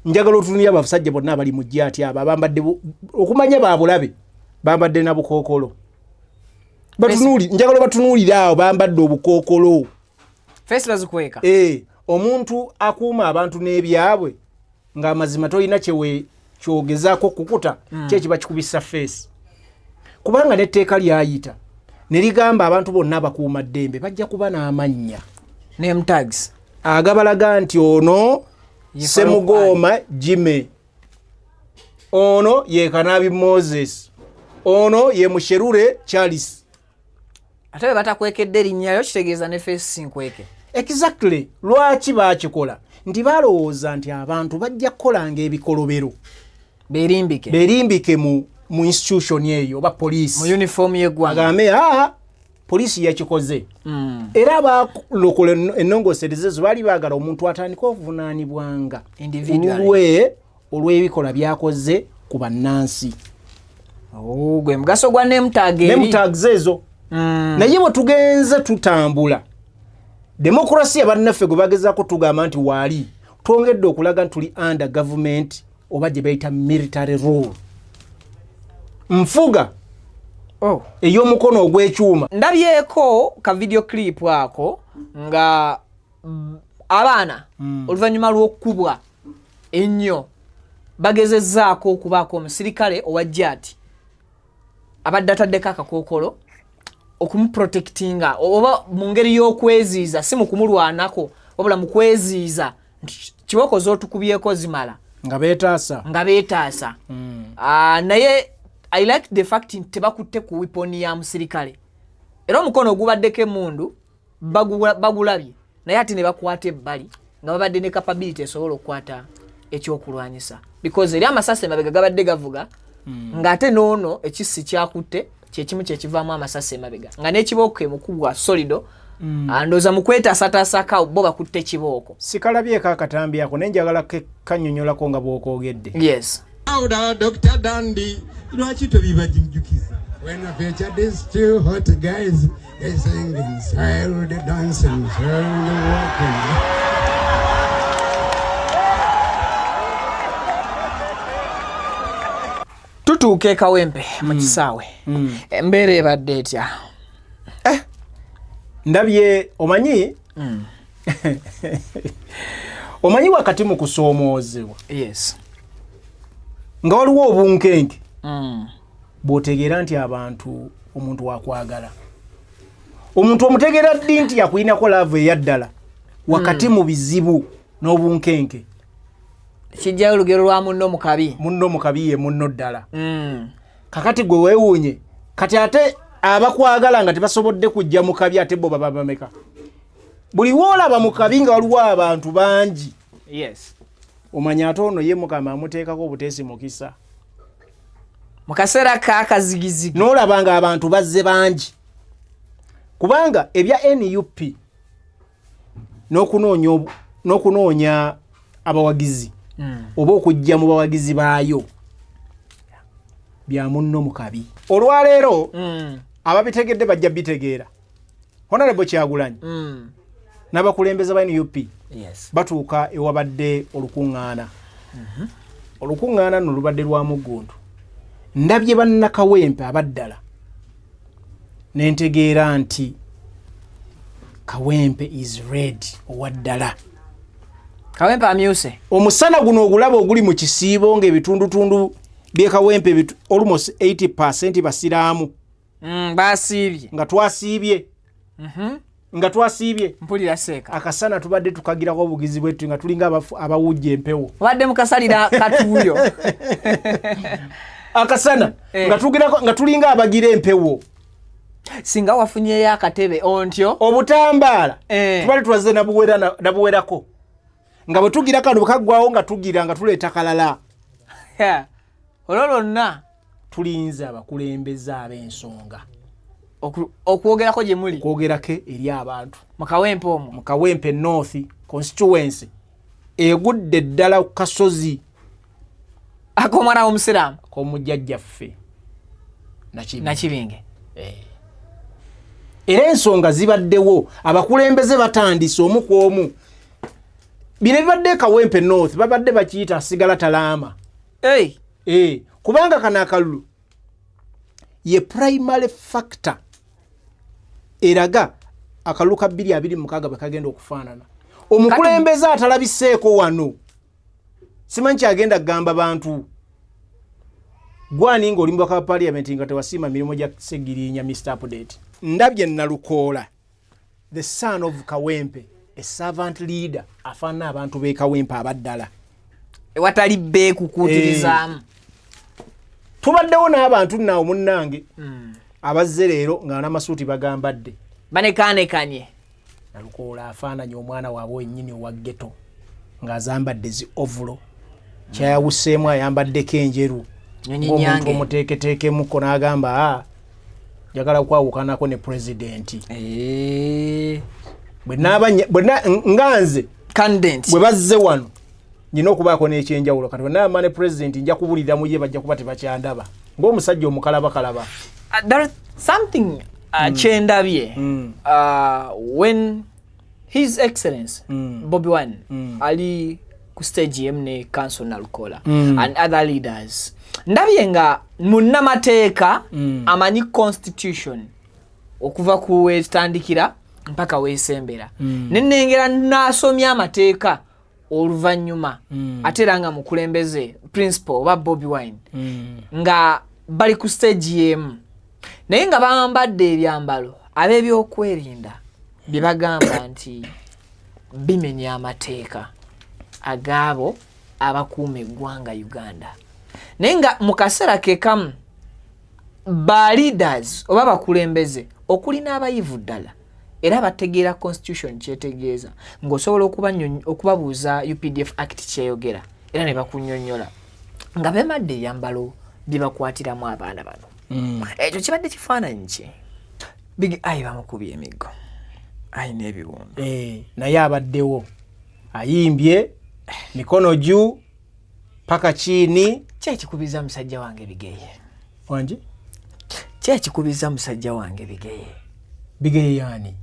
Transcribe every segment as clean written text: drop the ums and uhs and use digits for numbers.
njagala otunulya abasajja bonna abali mu jjaati abo abambadde okumanya baabulabe bambadde na bukookolo njagala batunuulira awo bambadde obukookolo face bazikweka omuntu akuuma abantu n'ebyabwe ng'amazima tolina kyogezaako kukuta kyekiba kikubisa face kubanga n'etteeka lyayita ne ligamba abantu bonna abakuuma ddembe bajja kuba n'amannya name tags agabalaga nti ono Semugoma Jime, ono ye Kanabi Moses, ono ye Musherure Charles. Ate batakwekedde linnyayo kitegeeza ne face sinkweke. Exactly. Lwaki bakikola? Nti balowooza nti abantu bajja kukolanga ebikolobero berimbike mu institution eyo oba police mu uniform y'eggwanga agambe police yakikoze era balokola ennongosereze zo bali baagala omuntu atandika okuvunaanibwanga olw'ebikola byakoze ku bannansi gwe mugaso gwa name tags ezo naye bwe tugenze tutambula demokrasiya bannaffe gwe bagezaako tugamba nti waali twongedde okulaga nti tuli under government oba gye bayita military rule nfuga ey'omukono ogw'ekyuma. Ndabyeko ka video clip ako nga abaana oluvannyuma lw'okubwa ennyo bagezezzaako okubaako omusirikale owajjaati abadde ataddeko akakookolo okumuprotectinga oba mu ngeri y'okweziiza si mu kumulwanako wabula mu kweziiza kiboko z'otukubyeko zimala nga beetaasa naye I like the fact nti tebakutte ku weapon ya musirikale era omukono ogubaddeko emmundu bagulabye naye ate ne bakwata ebbali nga babadde ne capability esobola okukwata ekyokulwanyisa because eri amasasi emabega gabadde gavuga ng'ate noono ekisi kyakutte kyekimu kyekivaamu amasasi emabega nga n'ekibooko emukugwa solido ndooza mu kwetaasataasaka bo bakutte ekibooko sikalabyeko akatambi ako naye njagala kannyonnyolako nga bw'okoogedde. Yes. Dr. Dandy, lwaki tobibajjukiza? When the future is too hot, guys, they sing inside, they dance inside, they walking. Tutuuke Kawempe mu kisaawe. Embeera ebadde etya? Ndabye omanyi omanyi wakati mu kusoomoozebwa. Yes. Nga waliwo obunkenke bw'otegeera nti abantu omuntu wakwagala omuntu omutegeera ddi nti yakuyinako laavu eyaddala wakati mu bizibu n'obunkenke kijjayo olugero lwa munno mukabi ye munno ddala kakati gwe weewuunye kati ate abakwagala nga tebasobodde kujja mu kabi ate bo baba bameka buli woolaba mu kabi nga waliwo abantu bangi. Yes. Omanya ate ono ye Mukama amuteekako obuteesi mukisa mu kaseera kaakazigizigi n'olabanga abantu bazze bangi kubanga ebya NUP n'okunoonya abawagizi oba okujja mu bawagizi baayo bya munno mu kabi. Olwaleero ababitegedde bajja bitegeera. Honorable Kyagulanyi n'abakulembeze ba NUP batuuka ewabadde olukuŋŋaana. Olukuŋŋaana no lubadde lwa muggundu. Ndabye bannakawempe abaddala ne ntegeera nti Kawempe is red owaddala. Kawempe amyuse. Omusana guno ogulaba oguli mu kisiibo ng'ebitundutundu bye Kawempe almost 80% basiraamu. Basiibye. Nga twasiibye mpulira seeka akasana tubadde tukagirako obugizi bwetu nga tulinga abawujja empewo badde mukasalira katuuyo akasana nga tulinga abagira empewo singa wafunyeyo akatebe ontyo obutambaala tubadde twaze nabuwerako nga bwe tugira kano bakaggwawo nga tugira nga tuleeta kalala olwo lwonna tulinze abakulembeze ab'ensonga okwogerako gye muli kwogerako eri abantu mu Kawempe omwo mu Kawempe North constituency egudde ddala ku kasozi akomwana w'omusiraamu k'omujjajjaffe Nakibinge. Era ensonga zibaddewo abakulembeze batandise omu ku omu bino bibadde Kawempe North babadde bakiyita sigala talama. Kubanga kana akalulu ye primary factor eraga akalulu ka 2026 bakagenda okufaanana. Omukulembeze atalabiseeko wano simanyi agenda kugamba bantu gwani ng'olimba ka parliament nga tewasiima mirimu gya Segirinya Mr. Update. Ndabye Nalukoola, the son of Kawempe, a servant leader, afaana abantu be Kawempe abaddala. Watali be kukuutirizaamu. Tubaddewo n'abantu naawo munnange abazze leero nga n'amasuuti bagambadde. Banekaanekanye. Nalukoola afaananye omwana waabwe wennyini owa ghetto ng'azambadde zi ovulo. Kyayawuseemu ayambaddeko enjeru. Omuntu omuteeketeekemuko n'agamba njagala kwawukanako ne pulezidenti. Nganze bwe bazze wano nina okubaako n'ekyenjawulo kati bwenaama ne pulezidenti nja kubulira mu ye bajja kuba tebakyandaba ng'omusajja omukalabakalaba. Something kyendabye when His Excellency Bobi Wine ali ku stage yemne Council Nalukoola and other leaders ndabye nga munnamateeka amanyi constitution okuva ku wetandikira mpaka weesembera nenengera nasomya amateeka oluvannyuma ate era nga mukulembeze principal oba Bobi Wine nga bali ku stage yemu naye nga bambadde ebyambalo ab'ebyokwerinda bye bagamba nti bimenya amateeka agabo abakuuma eggwanga Uganda. Naye nga mu kaseera ke kamu ba leaders oba bakulembeze okuli n'abayivu ddala era bategeera constitution kyetegeeza ng'osobola okubabuuza UPDF Act kyeyogera era ne bakunnyonnyola nga beemadde ebyambalo bye bakwatiramu abaana bano. Ekyo kibadde kifaananyi ki? Big Eye bamukubye emiggo ayina ebiwundu naye abaddewo ayimbye mikono juu paka chini. Kyekikubiza musajja wange Bigeye wangi kyekikubiza musajja wange Bigeye. Bigeye yani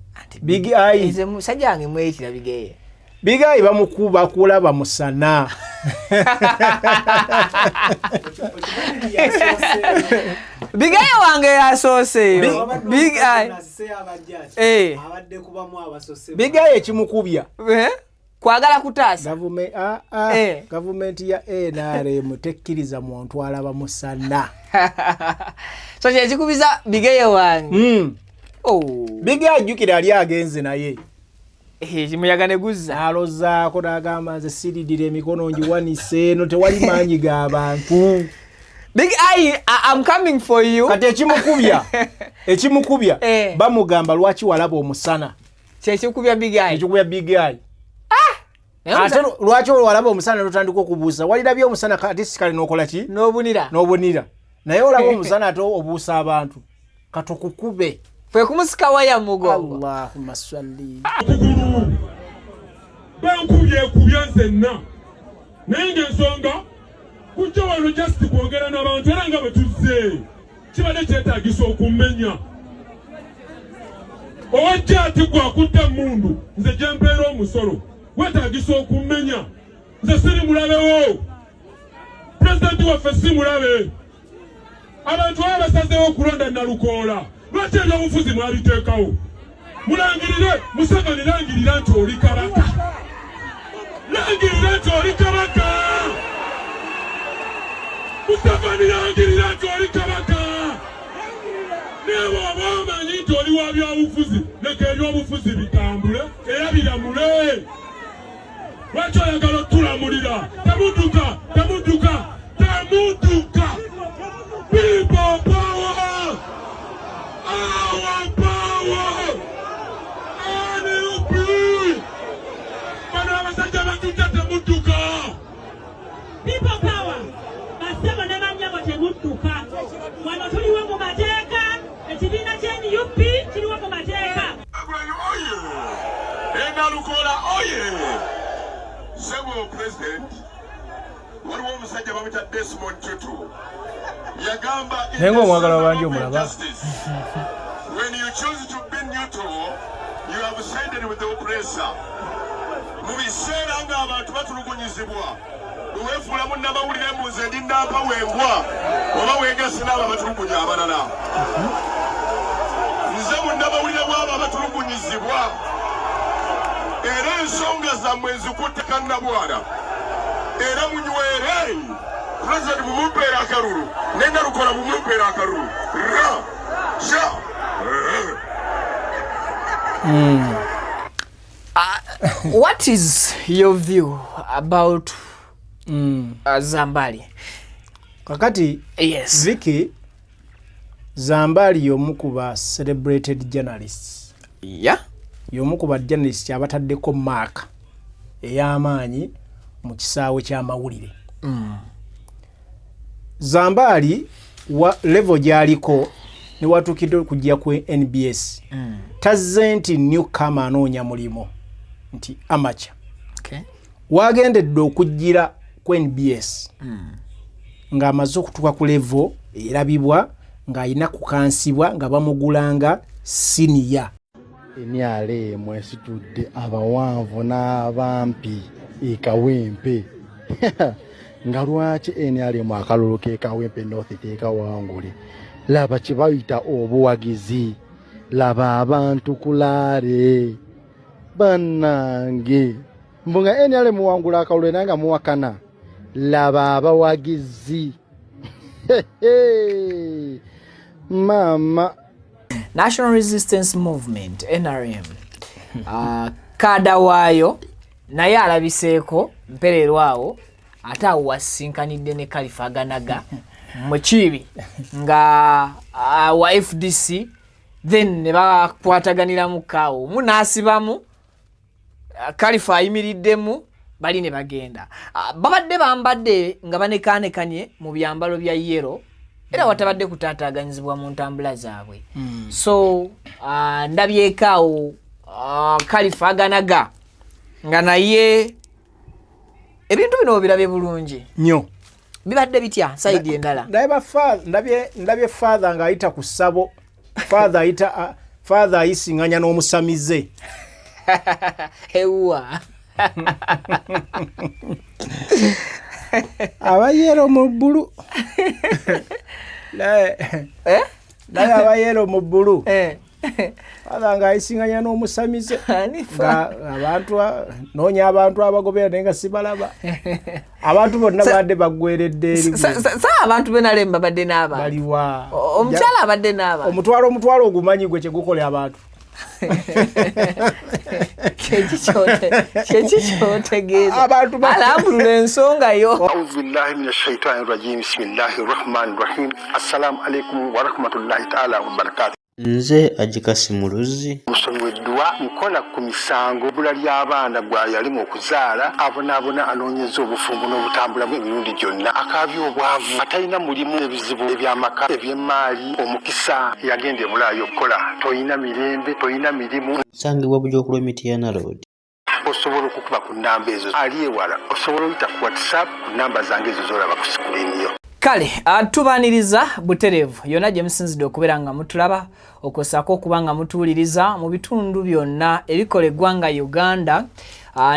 Big Eye nze musajja wange mweyitira Bigeye. Big Eye bamukuba kulaba musana. Bigeye wange yasooseeyo Big Eye abadde kubamu abasose. Big Eye kimukubya kwagala kutaasa government ya NRM tekkiriza muntu alaba musana. So kyekikubiza Bigeye wange. Big Eye ajjukira ali agenze naye kimuyaga ne guzza alozaako n'agamba nze siridira emikono ngiwanise eno tewali maanyi g'abantu. Big Eye, I'm coming for you. Kati ekimukubya bamugamba lwaki walaba omusana. Kyekikubya Big Eye. Ekikubya Big Eye. Ate lwaki walaba omusana n'otandika okubuusa walirabye omusana kati sikale n'okola ki? N'obunira. Naye olaba omusana ate obuusa abantu katukukube. Fwe kumusika waya mugongo. Allahumma salli. Bankubye nzenna. Naye ng'ensonga kujja wano just kwogera n'abantu era nga bwe tuzze kibadde kyetaagisa okummenya. Owajja ati gwakudde emmundu nze gye mpeera omusolo wetaagisa okummenya. Nze siri mulabewo. Pulezidenti waffe si mulabe. Abantu baba basazeewo okulonda Nalukoola. Lwaki ebyobufuzi mwabiteekawo? Mulangirire, Museveni langirira nti oli kabaka. Langirira nti oli kabaka. Museveni langirira nti oli kabaka. Naye bw'oba omanyi nti oli wa byobufuzi, leka ebyobufuzi bitambule era biramule. Lwaki oyagala otulamulira? Temudduka. People power! Our power! NUP! Bano abasajja batujja temudduka. People power! Basebo ne banyabo temudduka. Wano tuliwo mu mateeka, ekibiina kya NUP kiriwo mu mateeka. Nalukoola oye! Sebo President, waliwo omusajja bamuyita Desmond Tutu. Yagamba when you choose to be neutral, you have sided with the oppressor. mu biseera ng'abantu batulugunyizibwa weefuula munnamawulire mu nze ndi nampa wembwa oba weegase n'abo abatulugunya abalala nze munnamawulire bw'abo abatulugunyizibwa era ensonga zammwe nzikutte kannabwana era munywere pulezidenti bumumpeera akalulu nennalukola bumumpeera akalulu ra sha What is your view about Zambali? Kakati Yes. Vicky Zambali y'omu ku ba celebrated journalists. Yeah. Y'omu ku ba journalists abataddeko mark ey'amaanyi mu kisaawe ky'amawulire. Zambali wa level gy'aliko ne watuukidde okujja ku NBS. Tazze nti newcomer anoonya mulimo nti amateur. Okay. Wagendedde okujjira ku NBS ng'amaze okutuuka ku level erabibwa ng'alina kukansibwa nga bamugulanga siniya. Enyale mwesitudde abawanvu n'abampi ekawempe nga lwaki enyale mu akalulu k'ekawempe North tekawangule laba kye bayita obuwagizi laba abantu kulaale bannange mbunga enyale muwangula akalulu nanga muwakana laba abawagizi mama National Resistance Movement NRM kada waayo naye alabiseeko mpererwawo ate awo wasinkanidde ne Kalifaganaga mukibi nga wa FDC then ne bakwataganira mu kaawo munaasibamu Kalifa ayimiriddemu bali ne bagenda babadde bambadde nga banekanekanye mu byambalo bya yero era watabadde kutaataganyizibwa mu ntambula zaabwe so ndabyekaawo Kalifaganaga nga naye ebintu bino birabe bulungi Nnyo. Bibadde bitya side endala. Ndabye father ng'ayita ku ssabo. Father ayisinganya n'omusamize. Ewa. Abayero mu bbulu. Naye abayero mu bbulu. Father ng'ayisinganya n'omusamize. Abantu noonya abantu abagobera naye nga sibalaba. Abantu bonna badde baggweredde eri. Abantu benale mbabadde n'aba. Baliwa. Omukyala abadde n'aba. Omutwalo ogumanyi gwe kye gukola abantu. Kyekikyootegeeza. Alambulula ensonga yo. A'udhu billahi minash shaitani rajim. Bismillahir rahmanir rahim. Assalamu alaikum wa rahmatullahi ta'ala wa barakatuh. Nze Ajikasi Muluzi Musomeddwa nkola ku misango bula ly'abaana gwa yalimu okuzaala abonaabona anoonyeza obufumbo n'obutambula bw'emirundi gyonna akaabya obwavu atalina mulimu ebizibu eby'amaka eby'emmaali omukisa yagenda e Bulaayi okukola toyina mirembe toyina mirimu nsangibwa Bujookulu Mityana Road. Osobola okukuba ku nnamba ezo ali ewala osobola oyita ku WhatsApp ku nnamba zange ezo z'olaba ku sikulini yo. Kale atubaniriza buterevu yonna gye musinzidde okubeera nga mutulaba okosako okuba nga mutuwuliriza mu bitundu byonna ebikola eggwanga Uganda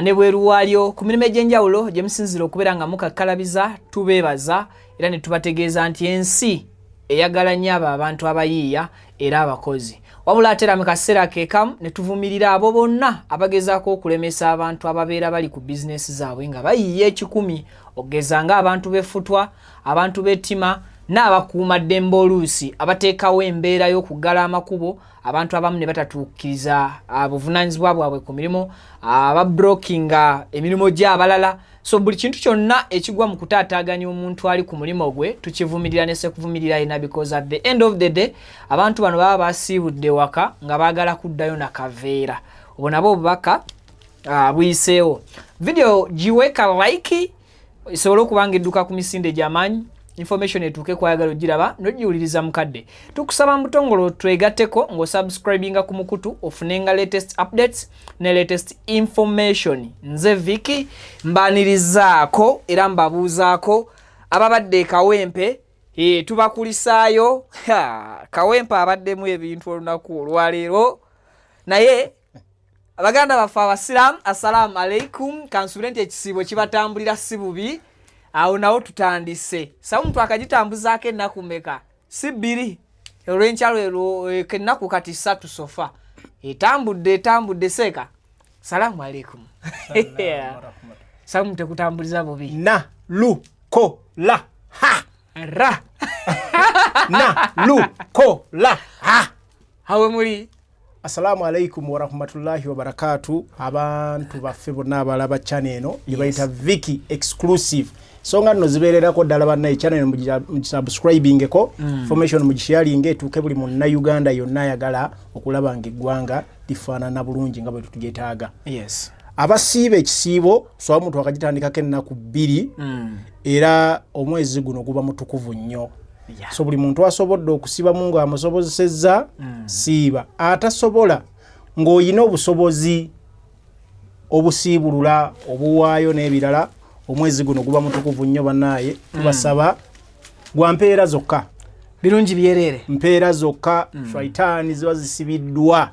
ne bweru waalyo ku mirimu egy'enjawulo gye musinzidde okubeera nga mukakkalabiza tubeebaza era ne tubategeeza nti ensi eyagala nnyo abo abantu abayiiya era abakozi wabula ate era mu kaseera keekamu ne tuvumirira abo bonna abagezaako okulemesa abantu ababeera bali ku bizinesi zaabwe nga bayiiya ekikumi okugeza ng'abantu b'effutwa abantu b'ettima n'abakuuma ddembe oluusi abateekawo embeera y'okuggala amakubo abantu abamu ne batatuukiriza buvunaanyizibwa bwabwe ku mirimu ababrokinga emirimu gy'abalala so buli kintu kyonna ekigwa mu kutaataaganya omuntu ali ku mulimo gwe tukivumirira ne sekuvumirira ina because at the end of the day abantu bano baba basiibudde waka nga baagala kuddayo na kaveera obwo nabo obubaka buyiseewo video giweka like isobola okubanga edduka ku misinde gy'amaanyi information etuuke kwayagala ogiraba n'ogiwuliriza mukadde tukusaba mutongolo twegatteko ng'osubscribinga ku mukutu ofunenga latest updates ne latest information nze Vicky mbanirizaako era mbabuuzaako ababadde Kawempe tubakulisaayo Kawempe abaddemu ebintu olunaku olwaleero naye abaganda bafa abasiramu assalamu alaikum kansulenti ekisibo kibatambulira sibubi awo nawo tutandise samuntu akagitambuzaako ennaku mmeka si bbiri olw'enkyalo ero kennaku kati 3 sofa etambudde seeka salamu alaikum samuntu ekutambuliza bubi na lu ko la ha ra na lu ko la ha hawe muri assalamu alaikum warahmatullahi wabarakatu abantu baffe bonna abalaba channel eno yebayita Viki exclusive songa nno zibererako ddala bannaye channel mukisubscribing ko information mugisharing etuuke buli munna Uganda yonna ayagala okulaba ng'eggwanga lifaanana bulungi nga bwe tugetaaga. Yes. Abasiiba ekisiibo so omuntu akagitandikako ennaku 2 era omwezi guno guba mutukuvu nnyo. Yeah. So buli muntu asobodde okusiba mungu amusobozesezza siiba atasobola ng'oyina obusobozi obusiibulula obuwaayo n'ebirala omwezi guno guba mutukuvu nnyo bannaye tubasaba gwa mpeera zokka birungi byerere mpeera zokka shaitaani ziba zisibiddwa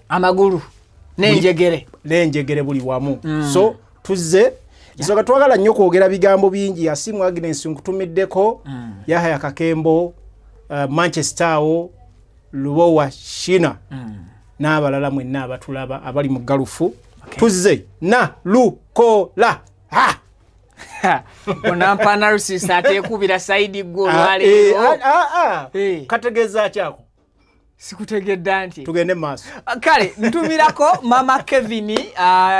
amagulu n'enjegere buli wamu so tuzze Isoka twagala nnyo kwogera bigambo bingi yasimu Agnes nkutumiddeko Yahaya Kakembo Manchester Lubowa Shina n'abalala mwenna abatulaba abali mu galufu tuzze na lukola ha onampa analysis atekubira side goal wale kategeza kyako sikutegedda nti tugende maaso kale ntumirako mama Kevin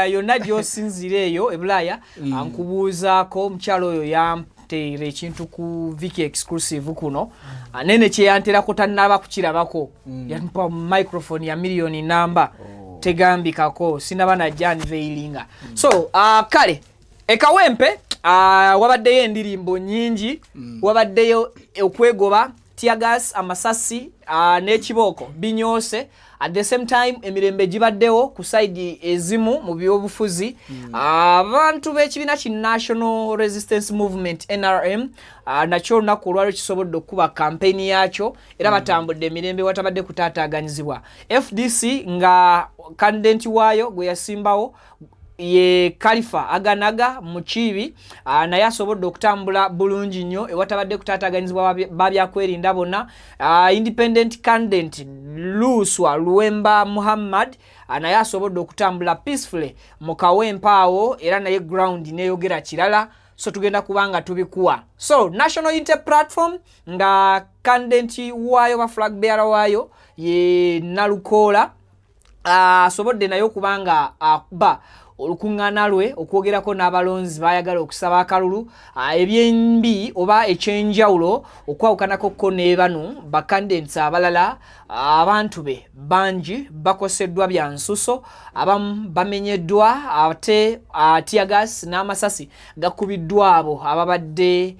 yonna gy'osinzireeyo ebulaya ankubuuzaako omukyalo oyo yamteere ekintu ku Viki exclusive kuno nene kyeyanterako tannaba kukirabako yampa microphone ya miliyoni namba tegambikako sinaba najja anveilinga so kale ekawempe wabaddeyo endirimbo nyingi wabaddeyo okwegoba tiagas amasasi n'ekibooko binyose at the same time emirembe gibaddewo ku side ezimu mu byobufuzi abantu b'ekibiina ki National Resistance Movement NRM nakyo olunaku olwaliro kisobodde okuba kampeyini yaakyo era batambudde emirembe watabadde kutaataaganyizibwa FDC nga kandidenti waayo gwe yasimbawo ye Khalifa Aganaga Mukibi naye asobodde okutambula bulungi nnyo ewatabadde kutaataaganyizibwa babyakwerinda bonna independent candidate Luswa Luwemba Muhammad naye asobodde okutambula peacefully mu kawempa awo era naye ground neeyogera kirala so tugenda kubanga tubikuwa so National Unity Platform nga candidate waayo ba flag bearer waayo ye Nalukola asobodde naye okubanga akuba olukuŋŋaana lwe okwogerako n'abalonzi bayagala okusaba akalulu ebyembi oba ekyenjawulo okwawukanako ko ne bano bakandensi abalala abantu be bangi bakoseddwa bya nsuso abamu bamenyeddwa ate tiagas n'amasasi gakubiddwa abo ababadde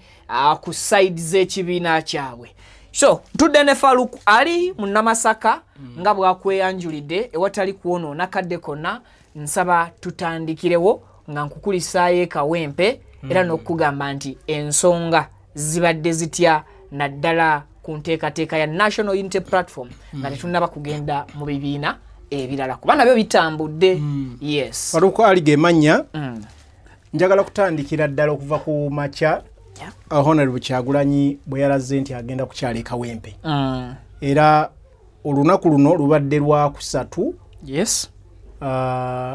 ku side z'ekibiina kyabwe so tudde ne Faruku ali mu Namasaka nga bwakweyanjulidde ewatali kuwonoona kadde konna nsaba tutandikirewo nga nkukulisaayo ekawempe era n'okugamba nti ensonga zibadde zitya naddala ku nteekateeka ya National Unity Platform nga tetunnaba kugenda mu bibiina ebirala kuba nabyo bitambudde yes Faruku ali gemanya njagala kutandikira ddala okuva ku makya Honorable Kyagulanyi bwe yalaze nti agenda kukyala ekawempe era olunaku luno lubadde lwa kusatu yes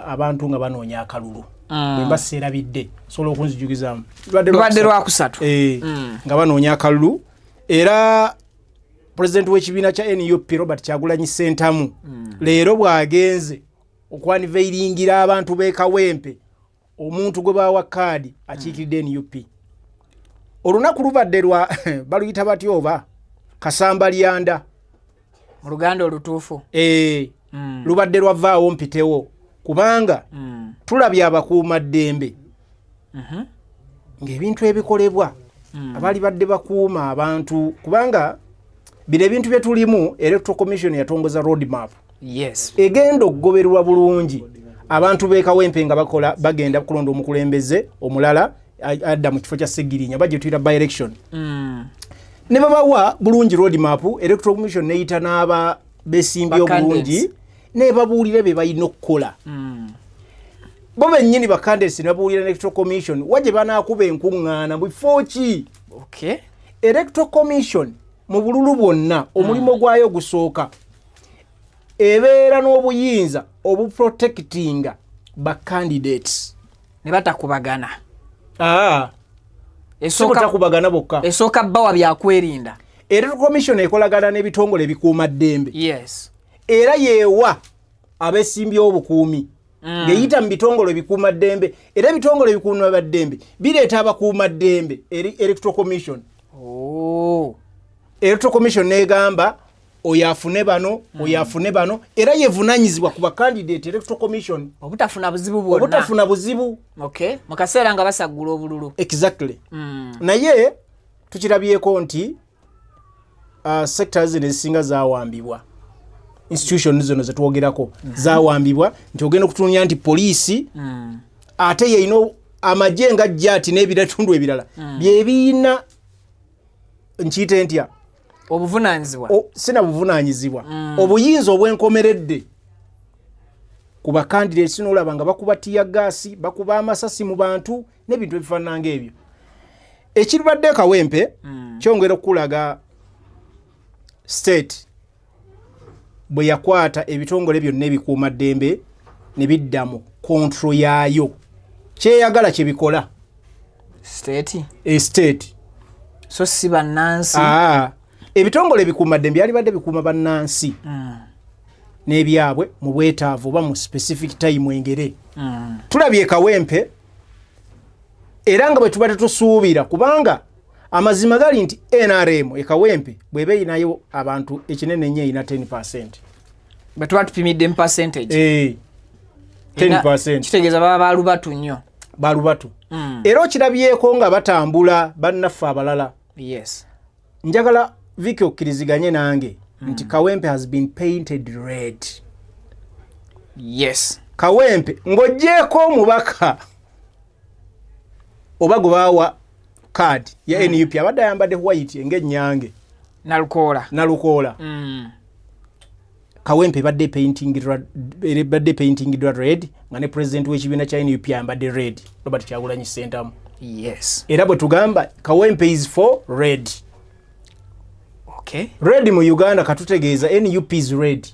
abantu nga banoonya akalulu bwe mbaseerabidde sobola okunzijugizamu lubadde lwa kusatu nga banoonya akalulu era pulezidenti w'ekibiina kya NUP Robert Kyagulanyi Ssentamu leero bw'agenze okwaniveiringira abantu b'ekawempe omuntu gwe baawa kaadi akiikiridde NUP olunaku lubadde lwa baluyita batyo oba kasamba lyanda mu Luganda olutuufu lubadde lwavaawo mpitewo kubanga tulabye abakuuma ddembe ng'ebintu ebikolebwa abali badde bakuuma abantu kubanga bino ebintu bye tulimu Electoral Commission yatongoza road map yes egenda okugobererwa bulungi abantu b'ekawempe nga bakola bagenda kulonda omukulembeze omulala adda mu kifo kya Segirinya bajje tuyita by election ne babawa bulungi road map Electoral Commission neyita n'aba besimbye obulungi ne babuulira be balina okukola bo bennyini bakandesi ne babuulira electoral commission waje banaakuba enkuŋŋaana bifo ki electoral commission mu bululu bwonna omulimu gwayo gusooka ebeera n'obuyinza obuprotectinga bacandidates ne batakubagana takubagana bokka esooka bbawa byakwerinda electoral commission ekolagana n'ebitongole ebikuuma ddembe yes era yeewa abeesimbye obukuumi ng'eyita mu bitongole ebikuuma ddembe era ebitongole ebikuuma baddembe bireeta abakuuma ddembe eri electoral commission electoral commission n'egamba oyo afune bano era yevunaanyizibwa ku bakandidate electoral commission obutafuna buzibu bwonna obutafuna buzibu mu kaseera nga basaggula obululu exactly naye tukirabyeko nti sectors zino ezisinga zaawambibwa institution zono zetwogerako zaawambibwa nti ogenda okutunya nti poliisi ate yeina amagye nga jjaati n'ebitundu ebirala byebiina nkiyite ntya obuvunaanyizibwa sina buvunaanyizibwa obuyinza obwenkomeredde ku bakandidates n'olaba nga bakuba tiya gaasi bakuba amasasi mu bantu n'ebintu ebifaanana ng'ebyo ekiribadde Kawempe kyongera okulaga state bwe yakwata ebitongole byonna ebikuuma ddembe ne bidda mu kontro yaayo kyeyagala kye bikola state so si bannansi ebitongole bikuuma ddembe byali badde bikuuma bannansi n'ebyabwe mu bwetaavu oba mu specific time engere tulabye Kawempe era nga bwe tuba tetusuubira kubanga amazima gali nti NRM ekawempe bwebe inayo abantu ekinene nnyo ina 10%. Bwe tuba tupimidde mu percentage. 10%. Kitegeeza baba balubatu nnyo. Balubatu. Era okirabyeko nga batambula bannaffe abalala. Yes. Njagala Vicky okkiriziganye nange nti Kawempe has been painted red. Yes. Kawempe ngojjeeko omubaka oba gobawa card ya NUP abadde ayambadde white ng'ennyange nalukoola Kawempe badde painting red nga ne president w'ekibiina kya NUP ayambadde red Robert Kyagulanyi Ssentamu. Yes. Era bwe tugamba Kawempe is for red. Okay. Red mu Uganda katutegeeza NUP is red.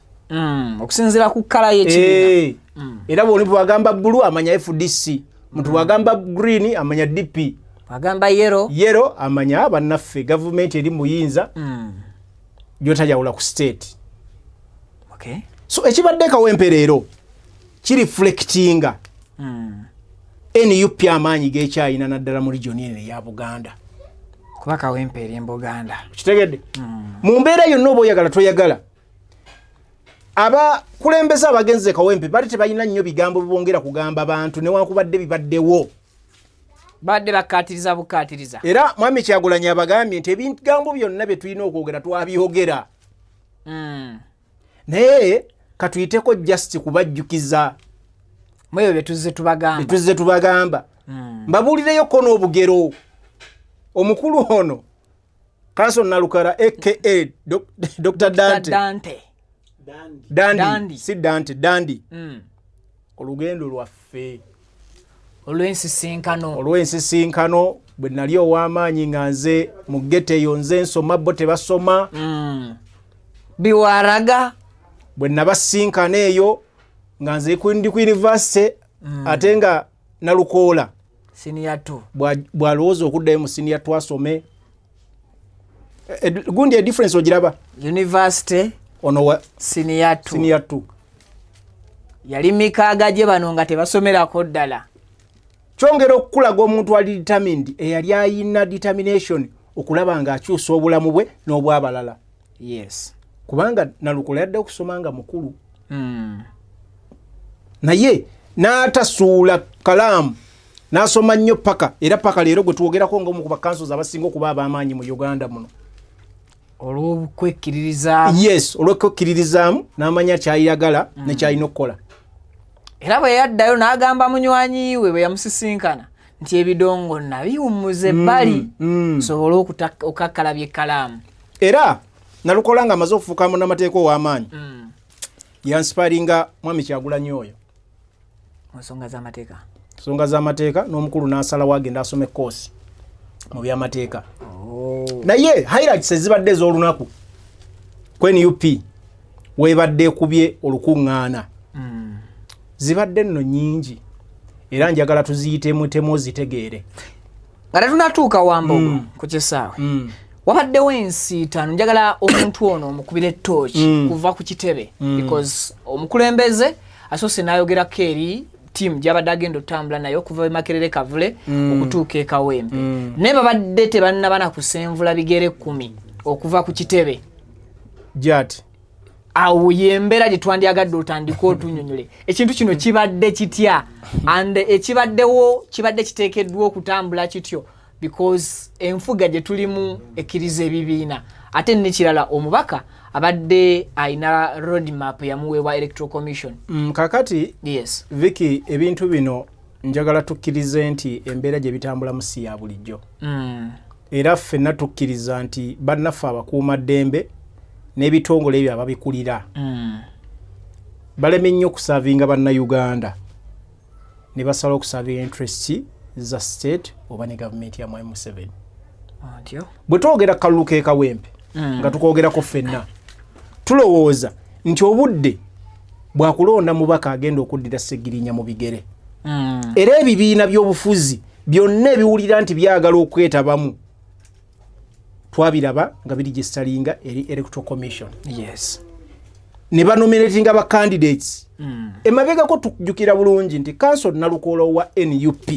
Okusinziira ku kala y'ekibiina. Era bw'oli bwagamba blue amanya FDC. Muntu wagamba green amanya DP. Wagamba yellow amanya bannaffe government eri muyinza gyotajawula ku state. Okay. So ekibadde Kawempe leero kireflectinga NUP amaanyi g'ekyayina naddala mu region eno eya Buganda. Kuba Kawempe eri Buganda. Kitegedde? Mu mbeera yonna oba oyagala toyagala. Abakulembeza abagenze Kawempe bali tebalina nnyo bigambo bibongera kugamba abantu newankubadde bibaddewo. Badde bakatiriza. Era Mwami Kyagulanyi abagambye nti ebigambo byonna bye tulina okwogera twabyogera. Naye katuyiteko just kubajjukiza. Mweyo bye tubagamba. Mbabuulireyo kono obugero. Omukulu ono Carson Nalukara aka Dr. Dante. Dandi. Si Dante, Dandi. Olugendo lwaffe. Olw'ensisinkano bwe nali ow'amaanyi nga nze mu gete eyo nze nsoma bo tebasoma. Biwaraga. Bwe nabasinkana eyo nga nze ndi ku university ate nga Nalukoola. Senior 2. Bw'alowooza okuddayo mu senior 2 asome. Gundi difference ogiraba? University. Ono wa senior 2. Yali mikaaga gye bano nga tebasomerako ddala. Kyongera okukulaga omuntu ali determined eyali ayina determination okulaba nga akyusa obulamu bwe n'obwabalala. Yes. Kubanga Nalukoola yadde okusoma nga mukulu. Naye n'atasuula kalaamu n'asoma nnyo paka era paka leero gwe tuwogerako ng'omu ku bakansozi abasinga okuba ab'amaanyi mu Uganda muno. Olw'okwekkiririzaamu. Yes, olw'okwekkiririzaamu n'amanya kyayagala ne kyalina okukola. Era bwe yaddayo n'agamba munywanyi we bwe yamusisinkana nti ebidongo nabiwummuza ebbali sobole okukakkalabya ekkalaamu. Era Nalukoola nga amaze okufuuka n'amateeka ow'amaanyi yansiparinga mwami Kyagulanyi oyo nsonga z'amateeka n'omukulu n'asalawo agenda asome course mu by'amateeka naye highlights ezibadde ez'olunaku NUP weebadde ekubye olukuŋŋaana zibadde nno nnyingi era njagala tuziyitemu ozitegeere nga tetunatuuka Wambogo ku kisaawe wabaddewo ensiitaano njagala omuntu ono omukubira ettooki kuva ku kitebe because omukulembeze asoose n'ayogerako eri tiimu gy'abadde agenda otambula nayo okuva Makerere Kavule okutuuka e Kawempe naye babadde tebannaba na kusenvula bigere 10 okuva ku kitebe Jati awo yembeera gye twandyagadde otandika otunyonyole ekintu kino kibadde kitya and ekibaddewo kibadde kiteekeddwa okutambula kityo because enfuga gye tulimu ekkiriza ebibiina ate nekirala omubaka abadde ayina road map yamuweebwa electoral commission kakati yes Vicky ebintu bino njagala tukkirize nti embeera gye bitambulamu si ya bulijjo era ffenna tukkiriza nti bannaffe abakuuma ddembe n'ebitongole ebyo ababikulira baleme nnyo okusavinga bannayuganda ne basala okusavinga interest za state oba ne gavumenti ya Mwai Museveni bwe twogera kalulu ke Kawempe nga tukwogerako ffenna tulowooza nti obudde bwakulonda mubaka agenda okuddira Ssegirinya mu bigere era ebibiina by'obufuzi byonna ebiwulira nti byagala okwetabamu twabiraba nga birigistalinga eri electoral commission yes ne banominatinga ba candidates emabegako tukujukira bulungi nti council Nalukoola wa NUP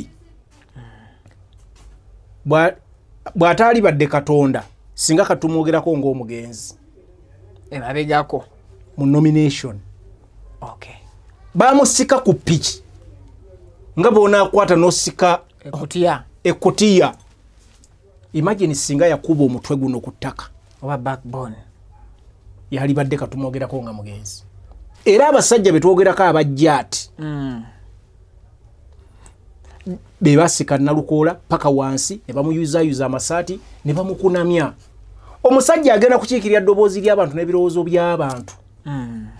bw'ataali badde Katonda singa katumwogerako ng'omugenzi emabegako mu nomination okay bamusika ku piki nga bw'onaakwata n'osika ekutiya imagine singa yakuba omutwe guno ku ttaka oba backbone yali badde katumwogerako nga mugenzi era abasajja betwogerako abajjaati be basika Nalukoola paka wansi ne bamuyuzayuza amasaati ne bamukunamya omusajja agenda kukiikirira ddoboozi ly'abantu n'ebirowoozo by'abantu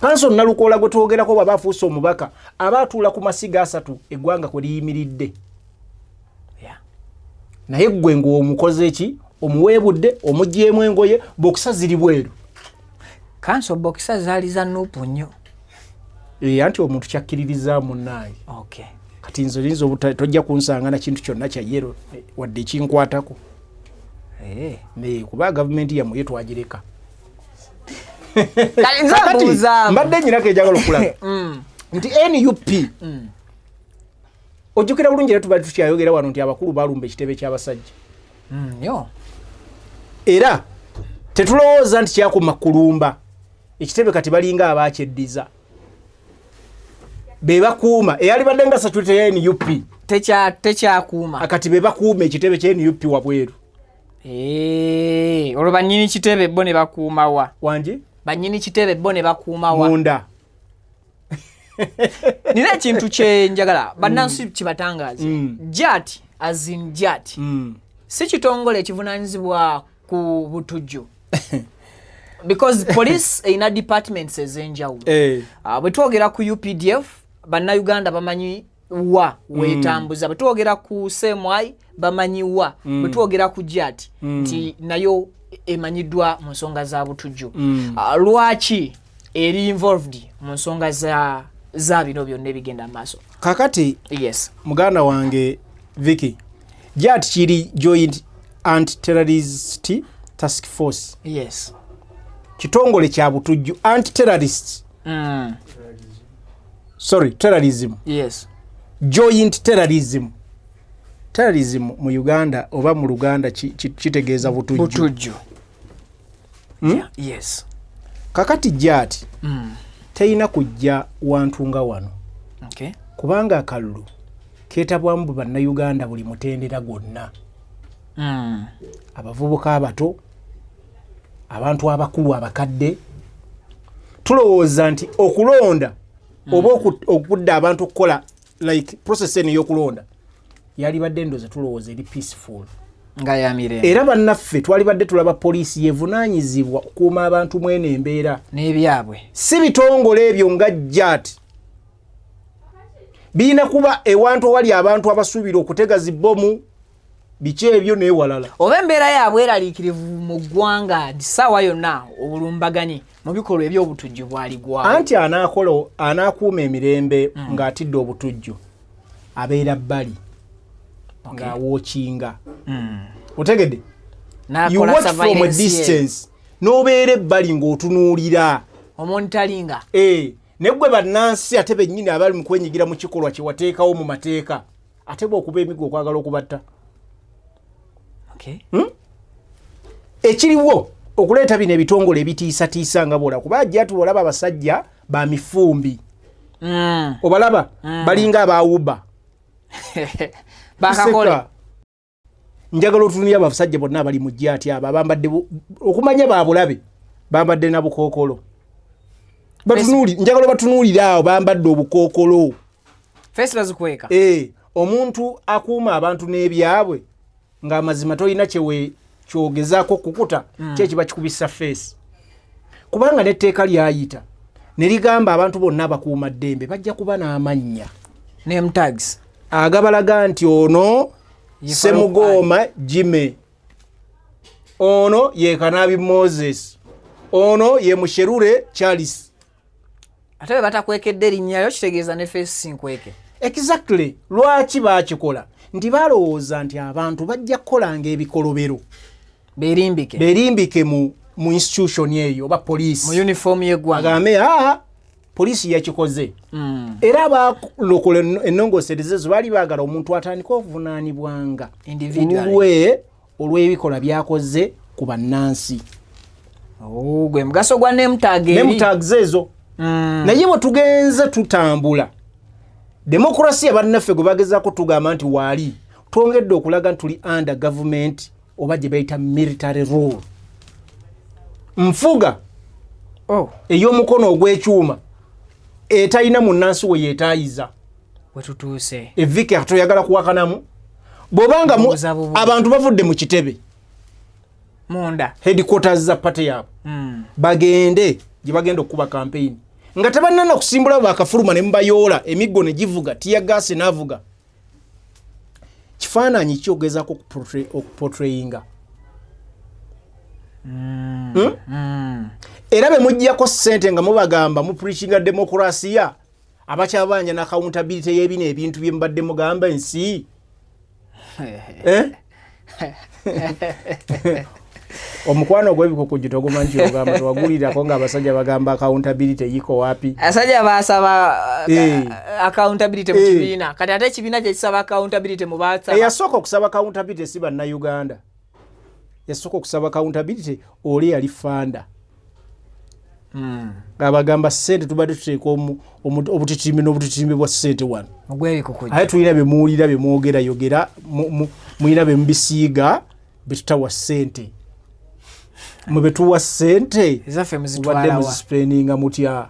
Council Nalukoola gwe twogerako baba afuuse omubaka abaatuula ku masiga 3 eggwanga kwe liyimiridde naye gwe ng'omukoze eki omuweebudde omuggyemu engoye bokisa ziri bweru Council bokisa zaali za nuupu nnyo anti omuntu kyakkiririza munnaye okay kati nze linza tojja kunsanga na kintu kyonna kya yero wadde kinkwatako kuba gavumenti yammwe ye twagireka mbadde nyinako ejagala okulaga nti NUP ojjukira bulungi era tubadde tukyayogera wano nti abakulu balumba ekitebe ky'abasajja era tetulowooza nti kyakuma kulumba ekitebe kati balinga abakyeddiza be bakuuma eyali badde nga security ya NUP tekyakuuma akati be bakuuma ekitebe kya NUP wabweru olwo bannyini kitebe bo ne bakuumawa wangi bannyini kitebe bo ne bakuumawa munda nina ekintu kyenjagala bannansi kibatangaze jati azin jati si kitongole ekivunaanyizibwa ku butujju because police erina departments ez'enjawulo bwe twogera ku UPDF bannayuganda bamanyi wa weetambuza bwe twogera ku CMI bamanyi wa bwe twogera ku jati nti nayo emanyiddwa mu nsonga za butujju lwaki eri involved mu nsonga za bino byonna ebigenda maaso kakati yes muganda wange Vicky jati kiri joint anti-terrorist task force yes kitongole kya butujju anti-terrorist terrorism yes joint terrorism mu Uganda oba mu Luganda kitegeeza butujju yes kakati jati teina kujja wantu nga wano okay kubanga akalulu keetabwamu bannayuganda buli mutendera gwonna abavubuka abato abantu abakulu abakadde tulowooza nti okulonda oba okudda abantu okukola like process eno y'okulonda yali badde ndoza tulowooza eri peaceful nga ya mirembe era bannaffe twali badde tulaba poliisi yevunaanyizibwa okukuuma abantu mwene embeera n'ebyabwe si bitongole ebyo nga jjaati birina kuba ewantu awali abantu abasuubira okutega zibbomu biki ebyo n'ewalala oba embeera yaabwe eraliikirivu mu ggwanga ssaawa yonna obulumbaganyi mu bikolwa eby'obutujju bwaligwawo anti anaakuuma emirembe ng'atidde obutujju abeera bbali ng'awookinga otegedde you watch from a distance n'obeera ebbali ng'otunuulira omonitalinga ne gwe bannansi ate bennyini abali mu kwenyigira mu kikolwa kye wateekawo mu mateeka ate bw'okuba emiggo okwagala okubatta ekiriwo okuleeta bino ebitongole ebitiisatiisa nga bwola kuba ajja tubolaba abasajja ba mifumbi obalaba balinga abawuba bakakole njagala otunulira abasajja bonna abali mu jjaati abo abambadde okumanya babulabe bambadde na bukookolo njagala batunuulira awo bambadde obukookolo bazikweka omuntu akuuma abantu n'ebyabwe ng'amazima tolina kyogezaako kukuta kyekiba kikubisa feesi kubanga n'etteeka lyayita ne ligamba abantu bonna abakuuma ddembe bajja kuba n'amannya name tags agabalaga nti ono Semugooma Jime, ono ye Kanabi Moses, ono ye Musherure Charles. Ate batakwekedde erinnya lyo kitegeeza ne face nkweke. Exactly. Lwaki bakikola? Nti balowooza nti abantu bajja kukolanga ebikolobero berimbike mu institution eyo oba police mu uniform y'eggwanga agambe poliisi yakikoze era balokola ennongosereze zo baali baagala omuntu atandika okuvunaanibwanga olw'ebikola byakoze ku bannansi gwe mugaso gwa nemutags ezo naye bwe tugenze tutambula demokrasiya bannaffe gwe bagezaako tugamba nti waali twongedde okulaga nti tuli under government oba gye bayita military rule nfuga ey'omukono ogw'ekyuma etalina munnansi we yeetaayiza wetutuuse evike atoyagala kuwakanamu bw'obanga abantu bavudde mu kitebe munda headquarters za pate yaabo bagende gye bagenda okukuba campaign nga tebannana kusimbula bakafuluma ne mubayoola emiggo ne givuga tiyagaasi n'avuga kifaananyi kyogezaako okuportrayinga era be mujjako ssente nga mubagamba mu preachinga demokrasiya abakyabanja na accountability y'ebino ebintu bye mubadde mugamba ensi omukwano gw'ebikokujju togumanyi ogamba tewagulirako ng'abasajja bagamba accountability yiko wapi asajja basaba accountability mu kibiina kati ate ekibiina kyekisaba accountability mu baasaba eyasooka okusaba accountability si bannayuganda yasooka okusaba accountability oli yali fanda ng'abagamba ssente tubadde tuteeka obutitimbi n'obutitimbi bwa ssente wano aye tulina bye muwulira bye mwogerayogera mulina bye mubisiiga bye tutawa ssente mwe be tuwa ssente mubadde muzisipendinga mutya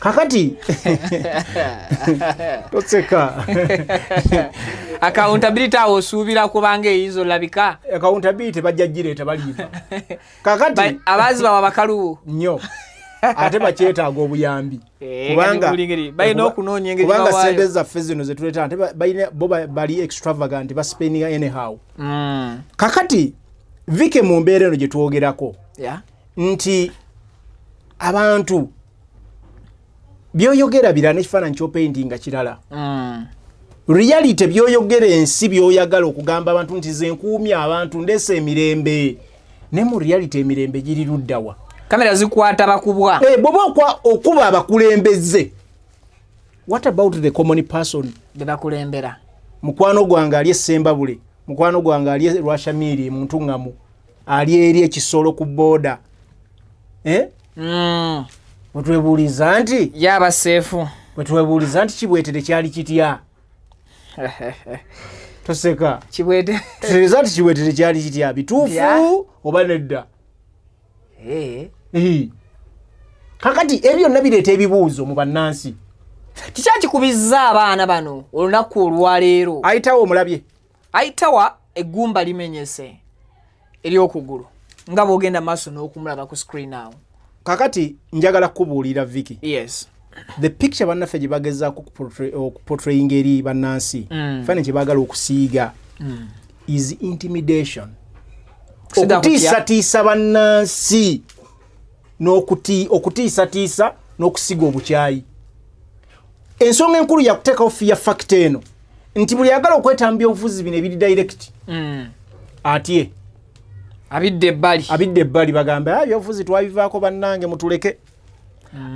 kakati totseka accountability awo osuubira kubanga eyinza olabika accountability bajja gireeta baliiva kakati abaazi bawa bakalubu nnyo ate bakyetaaga obuyambi balina okunoonya engeri kubanga ssente zaffe zino zetuleeta ate bo bali extravagant baspendinga anyhow kakati vike mu mbeera eno gye twogerako nti abantu byoyogera bira n'ekifaananyi ky'opaintinga kirala reality byoyogera ensi byoyagala okugamba abantu nti ze nkuumya abantu ndeesa emirembe ne mu reality emirembe giri luddawa kamera zikwata bakubwa bw'oba okuba abakulembeze what about the common person bebakulembera mukwano gwange ali essembabule mukwano gwange ali lwashamiri muntu ngamu ali eri ekisolo ku booda wetwebuuliza nti yaba seefu wetwebuuliza nti kibwetere kyali kitya toseka tutegeeza nti kibwetere kyali kitya bituufu oba nedda kakati ebyo byonna bireeta ebibuuzo mu bannansi kikyakikubizza abaana bano olunaku olwaleero ayitawo omulabye ayitawa eggumba limenyese eryokugulu nga bwogenda maaso n'okumulaba ku screen awo. Kakati njagala kubuulira Vicky. Yes. The picture bannaffe gye bagezaako okuportraying eri bannansi fane kye baagala okusiiga is intimidation. Okutiisatiisa bannansi okutiisatiisa n'okusiga obukyayi. Ensonga enkulu yakuteekawo fear factor eno nti buli yagala okwetambya obufuzi bino ebiri direct atye abidde ebbali bagamba ebyobufuzi twabivaako bannange mutuleke.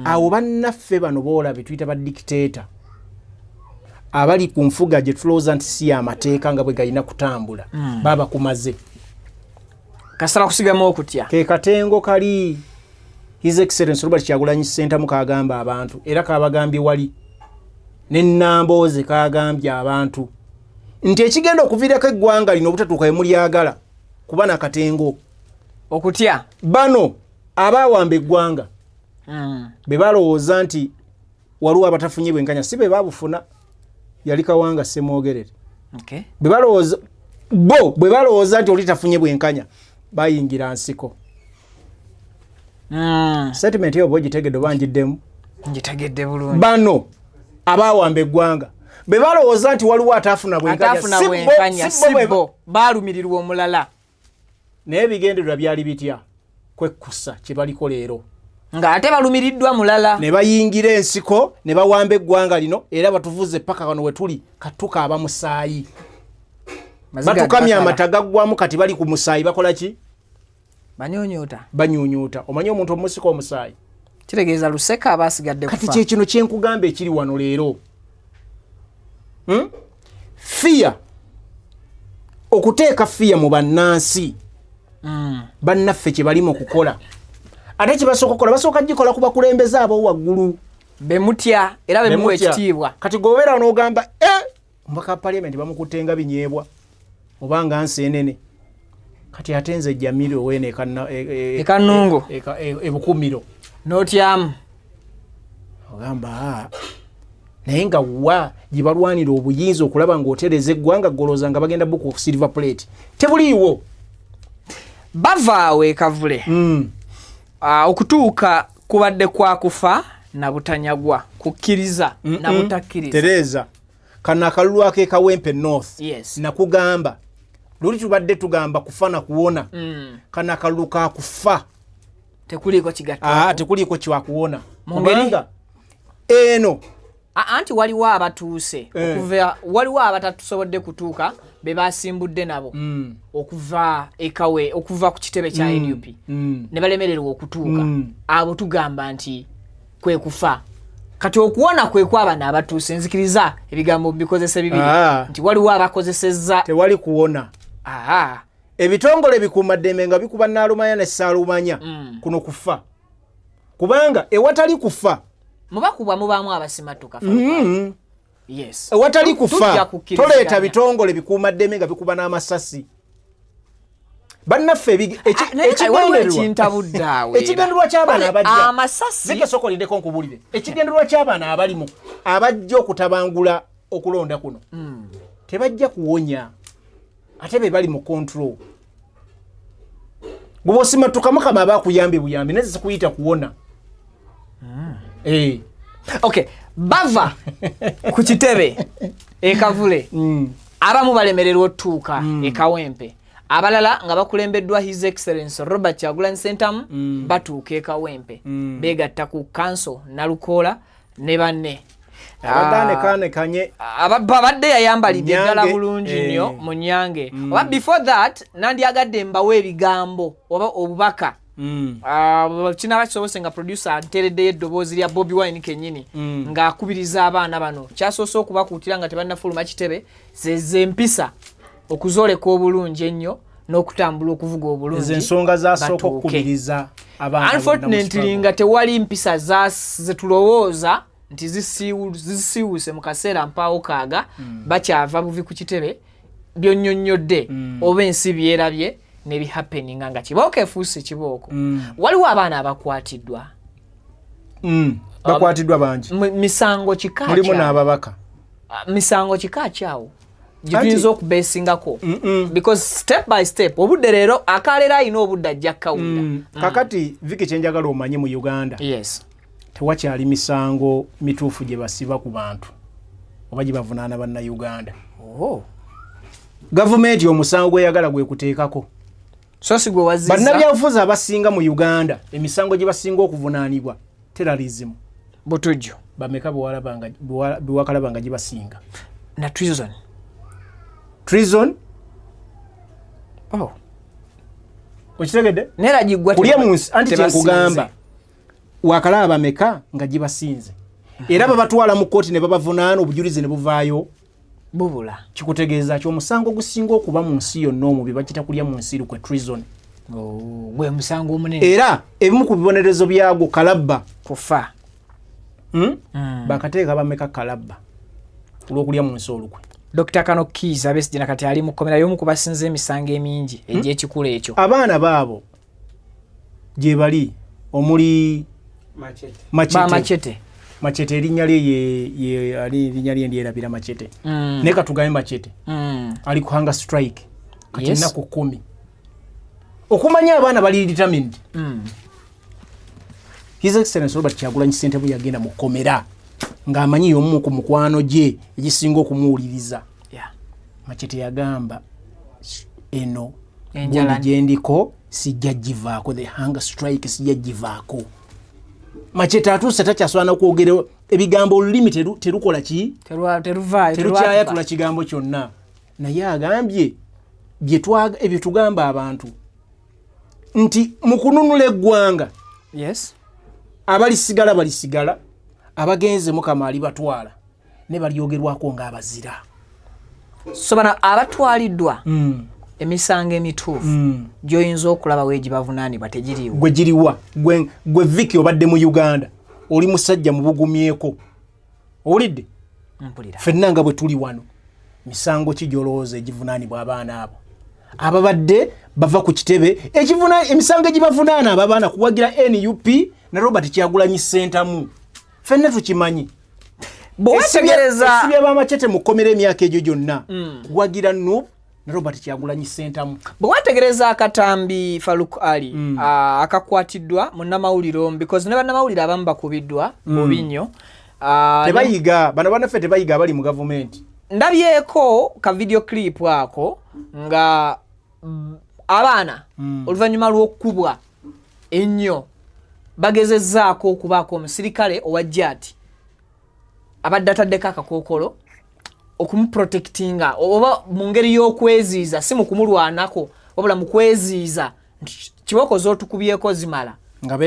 Awo bannaffe bano boolabe tuyita ba dictator abali ku nfuga gye tulowooza nti si amateeka nga bwe galina kutambula baba kumaze kasala kusigamu okutya ke katengo kali His Excellency Robert Kyagulanyi Ssentamu kagamba abantu era kabagambye wali n'ennambooze kagambye abantu nti ekigenda okuviirako eggwanga lino obutatuuka emulyagala kuba na katengo okutya bano abaawamba eggwanga be balowooza nti waliwo abatafunye bwenkanya si be babufuna yali Kawanga Ssemwogerere. Bwe balowooza nti oli tafunye bwenkanya bayingira nsiko. Settlement yo bogitegedde banjiddemu ngitegedde bulungi. Bano abaawamba eggwanga be balowooza nti waliwo atafuna bwenkanya sibbo baalumirirwa omulala naye bigendererwa byali bitya kwekkusa kye baliko leero nga ate balumiriddwa mulala ne bayingira ensiko ne bawamba eggwanga lino era batuvuze paka wano wetuli katuka abamusaayi batukamya amataga gwamu kati bali ku musaayi bakola ki banyunyuuta omanyi omuntu omusiko omusaayi kitegeeza luseka abasigadde kufa kati kye kino kyenkugamba ekiri wano leero fear okuteeka fear mu bannansi bannaffe kye balimu okukola ate kye basooka okukola basooka gikola ku bakulembeze abo waggulu bemutya era bemuwa ekitiibwa kati gobeera n'ogamba omubaka parliament bamukutenga binyeebwa obanga nseenene kati ate nze Jamiro weene ekanungo ebukumiro n'otyamu ogamba naye nga wa gye balwanira obuyinza okulaba ng'otereza eggwanga goloza nga bagenda buku ku silver plate tebuliiwo bavaawo ekavule okutuuka kubadde kwa kufa na butanyagwa kukkiriza na butakkiriza Tereza kana akalulu ake Kawempe North nakugamba luli tubadde tugamba kufa na kuwona kana akalulu ka kufa tekuliko kigatta tekuliko kiwakuwona mungeringa eno anti waliwo abatuuse waliwo abatatusobodde kutuuka be basimbudde nabo okuva ekawe okuva ku kitebe kya NUP ne balemererwa okutuuka abo tugamba nti kwe kufa kati okuwona kwe kwaba n'abatuuse nzikiriza ebigambo bikozese bibiri nti waliwo abakozesezza tewali kuwona ebitongole bikuumaddembe nga bikuba Naalumanya ne Ssaalumanya kuno kufa kubanga ewatali kufa mubakubwa mubaamu abasimatuka yes ewatali kufa toleeta bitongole bikuumaddembe nga bikuba n'amasasi bannaffe ekigendererwa ky'abaana abajja amasasi zikesokolindeko nkubulire ekigendererwa ky'abaana abalimu abajja okutabangula okulonda kuno tebajja kuwonya ate be bali mu control gwe osimatuka Mukama aba akuyambe buyambi naye sikuyita kuwona okay bava ku kitebe ekavule abamu balemererwa otuuka ekawempe abalala nga bakulembeddwa His Excellency Robert Kyagulanyi Ssentamu batuuka ekawempe begatta ku council Nalukoola ne banne babadde yayambalidde ddala bulungi nnyo mu Nyange oba before that nandyagadde mbawo ebigambo oba obubaka kina bakisobose nga producer antereddeyo eddoboozi lya Bobi Wine kennyini ng'akubiriza abaana bano kyasoose okubakuutira nga tebannafuluma kitebe zempisa okuzooleka obulungi ennyo n'okutambula okuvuga obulungi ensonga zasooka okukubiriza abaana unfortunately nga tewali mpisa zetulowooza nti zisiiwuse mu kaseera mpaawo kaaga bakyava buvi ku kitebe byonnyonnyodde oba ensi byerabye nebihappeninga nga kibooko efuuse kibooko waliwo abaana abakwatiddwa bakwatiddwa bangi misango kika mulimu n'ababaka misango kika kyawo gituyinza okubesingako because step by step obudde leero akaleero alina obudde ajja kkawulira kakati Viki kyenjagala omanye mu Uganda yes tewakyali misango mituufu gye basiba ku bantu oba gye bavunaana bannayuganda gavumenti omusango gweyagala gwe kuteekako so si gwe wazizza bannabyabufuzi abasinga mu Uganda emisango gye basinga okuvunaanibwa terrorism butujju bameka bewakalaba nga gye basinga na treason okitegedde nera gigwa kulya munsi anti kyenkugamba wakalaba bameka nga gye basinze era babatwala mu kkooti ne babavunaana obujulizi ne buvaayo bubula kikutegeeza ky'omusango gusinga okuba mu nsi yonna omubi bakita kulya mu nsi lukwe treason gwe musango omunene era ebimu ku bibonerezo byagwo kalabba kufa bakateeka bameka kalabba olw'okulya mu nsi olukwe Dr. Kano Keys Besigye nakati ali mu kkomera y'omu ku basinze emisango emingi egy'ekikula ekyo abaana baabo gye bali omuli Machete erinnya lye ali erinnya lye ndyerabira Machete naye katugambe Machete ali ku hunger strike kati ennaku 10 okumanya abaana bali determined His Excellency Robert Kyagulanyi Ssentebe yagenda mu kkomera ng'amanyi y'omu ku mukwano gye egisinga okumuwuliriza Machete yagamba eno enjala gye ndiko sijja givaako the hunger strike sijja givaako Machete atuuse takyaswana kwogera ebigambo olulimi terukola ki terukyayatula kigambo kyonna naye agambye ebyo tugamba abantu nti mu kununula eggwanga abalisigala abagenze Mukama alibatwala ne balyogerwako ng'abazira so bana abatwaliddwa emisango emituufu gy'oyinza okulaba weegibavunaanibwa tegiriwo gwe giriwa gwe Viki obadde mu Uganda oli musajja mu bugumyeko owulidde ffenna nga bwe tuli wano misango ki gy'olowooza egivunaanibwa abaana abo ababadde bava ku kitebe emisango egibavunaana abo abaana kuwagira NUP ne Robert Kyagulanyi Ssentamu ffenna tukimanyi esibya bamachete mu kkomera emyaka egyo gyonna kuwagira NUP ne Robert Kyagulanyi Ssentamu bwewategereza akatambi Farouk Ali akakwatiddwa mu nnamawuliro because ne bannamawulire abamu bakubiddwa bubi nnyo tebayiga bano bannaffe tebayiga abali mu gavumenti ndabyeko ka video clip ako nga abaana oluvannyuma lw'okkubwa ennyo bagezezzaako okubaako omusirikale owajja ati abadde ataddeko akakookolo okumuprotectinga oba mu ngeri y'okweziiza si mu kumulwanako wabula mu kweziiza kiboko z'otukubyeko zimala nga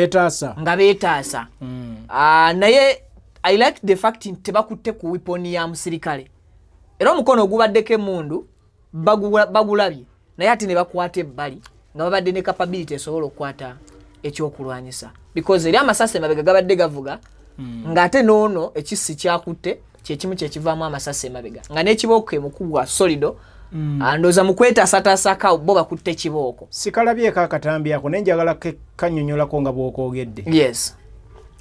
beetaasa naye I like the fact nti tebakutte ku wiponi ya musirikale era omukono ogubaddeko emmundu bagulabye naye ate ne bakwata ebbali nga babadde ne capability esobola okukwata ekyokulwanyisa because eri amasasi emabega gabadde gavuga ng'ate noono ekisi kyakutte kyekimu kyekivaamu amasasi emabega nga n'ekibooko emukugwa solido ndooza mu kwetaasataasaka bo bakutte ekibooko sikalabyeko akatambi ako naye njagala kannyonnyolako nga bw'okoogedde yes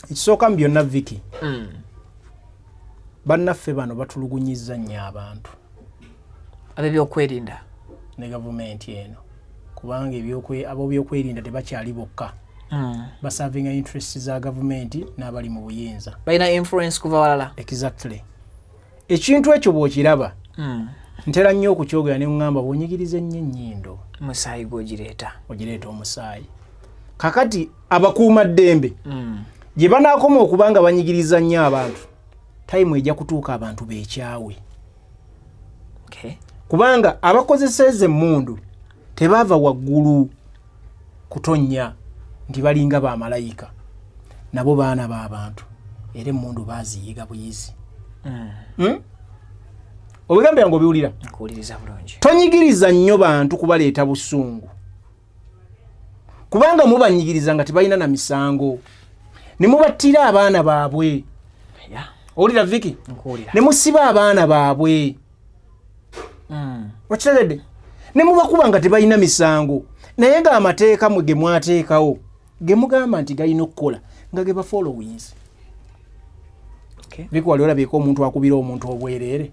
ekisooka mu byonna Viki bannaffe bano batulugunyizza nnyo abantu ab'ebyokwerinda ne gavumenti eno kubanga ab'ebyokwerinda tebakyali bokka baservinga interest za gavumenti n'abali mu buyinza balina influence kuva walala exactly ekintu ekyo bw'okiraba ntera nnyo okukyogera ne ngamba bw'onyigiriza ennyo ennyindo omusaayi gw'ogireeta omusaayi kakati abakuuma ddembe gye banaakoma okuba nga banyigiriza nnyo abantu tayimu ejja kutuuka abantu beekyawe kubanga abakozesa emmundu tebaava waggulu kutonnya nti balinga bamalayika nabo baana b'abantu era emmundu baaziyiga buyizi obigambira nga obiwulira tonyigiriza nnyo bantu kubaleeta busungu kubanga mubanyigiriza nga tebalina na misango ne mubattira abaana baabwe owulira Viki ne musiba abaana baabwe okitegedde ne mubakuba nga tebalina misango naye ng'amateeka mwe ge mwateekawo ge mugamba nti galina okukola nga ge bafollowings Viki wali olabyeko omuntu akubira omuntu obwereere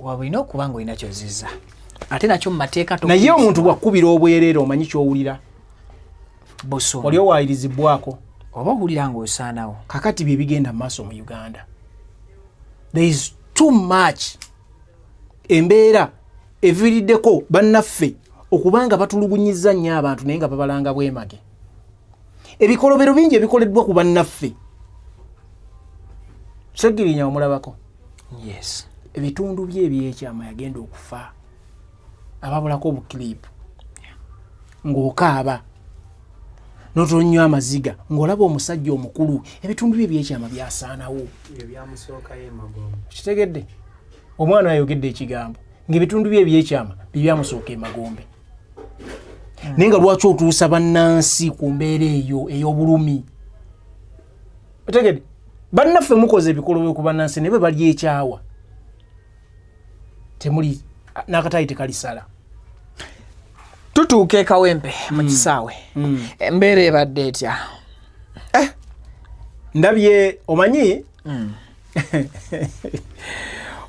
wabulina okuba nga olina kyozizza ate nakyo mu mateeka naye omuntu bwakubira obwereere omanyi kyowulira bosono wali owayirizibwako oba owulira ng'osaanawo kakati bye bigenda mu maaso mu Uganda. There is too much embeera eviiriddeko bannaffe okubanga batulugunyiza nnyo abantu naye nga babalanga bwemage. Ebikolobero bingi ebikoleddwa ku bannaffe Segirinya omulabako. Yes. Ebitundu bye ebyekyama yagenda okufa ababulako obukilipu ng'okaaba n'otonywa amaziga ng'olaba omusajja omukulu ebitundu bye ebyekyama byasaanawo ebyamusookayo emagombe kitegedde omwana ayogedde ekigambo ng'ebitundu bye ebyekyama bibyamusooka emagombe naye nga lwaki otuusa bannansi ku mbeera eyo ey'obulumi otegedde bannaffe mukoze ebikolwa ku bannansi ne bwe bali ekyawa temuli n'akatayi tekalisala. Tutuuke Kawempe mu kisaawe embeera ebadde etya? Ndabye omanyi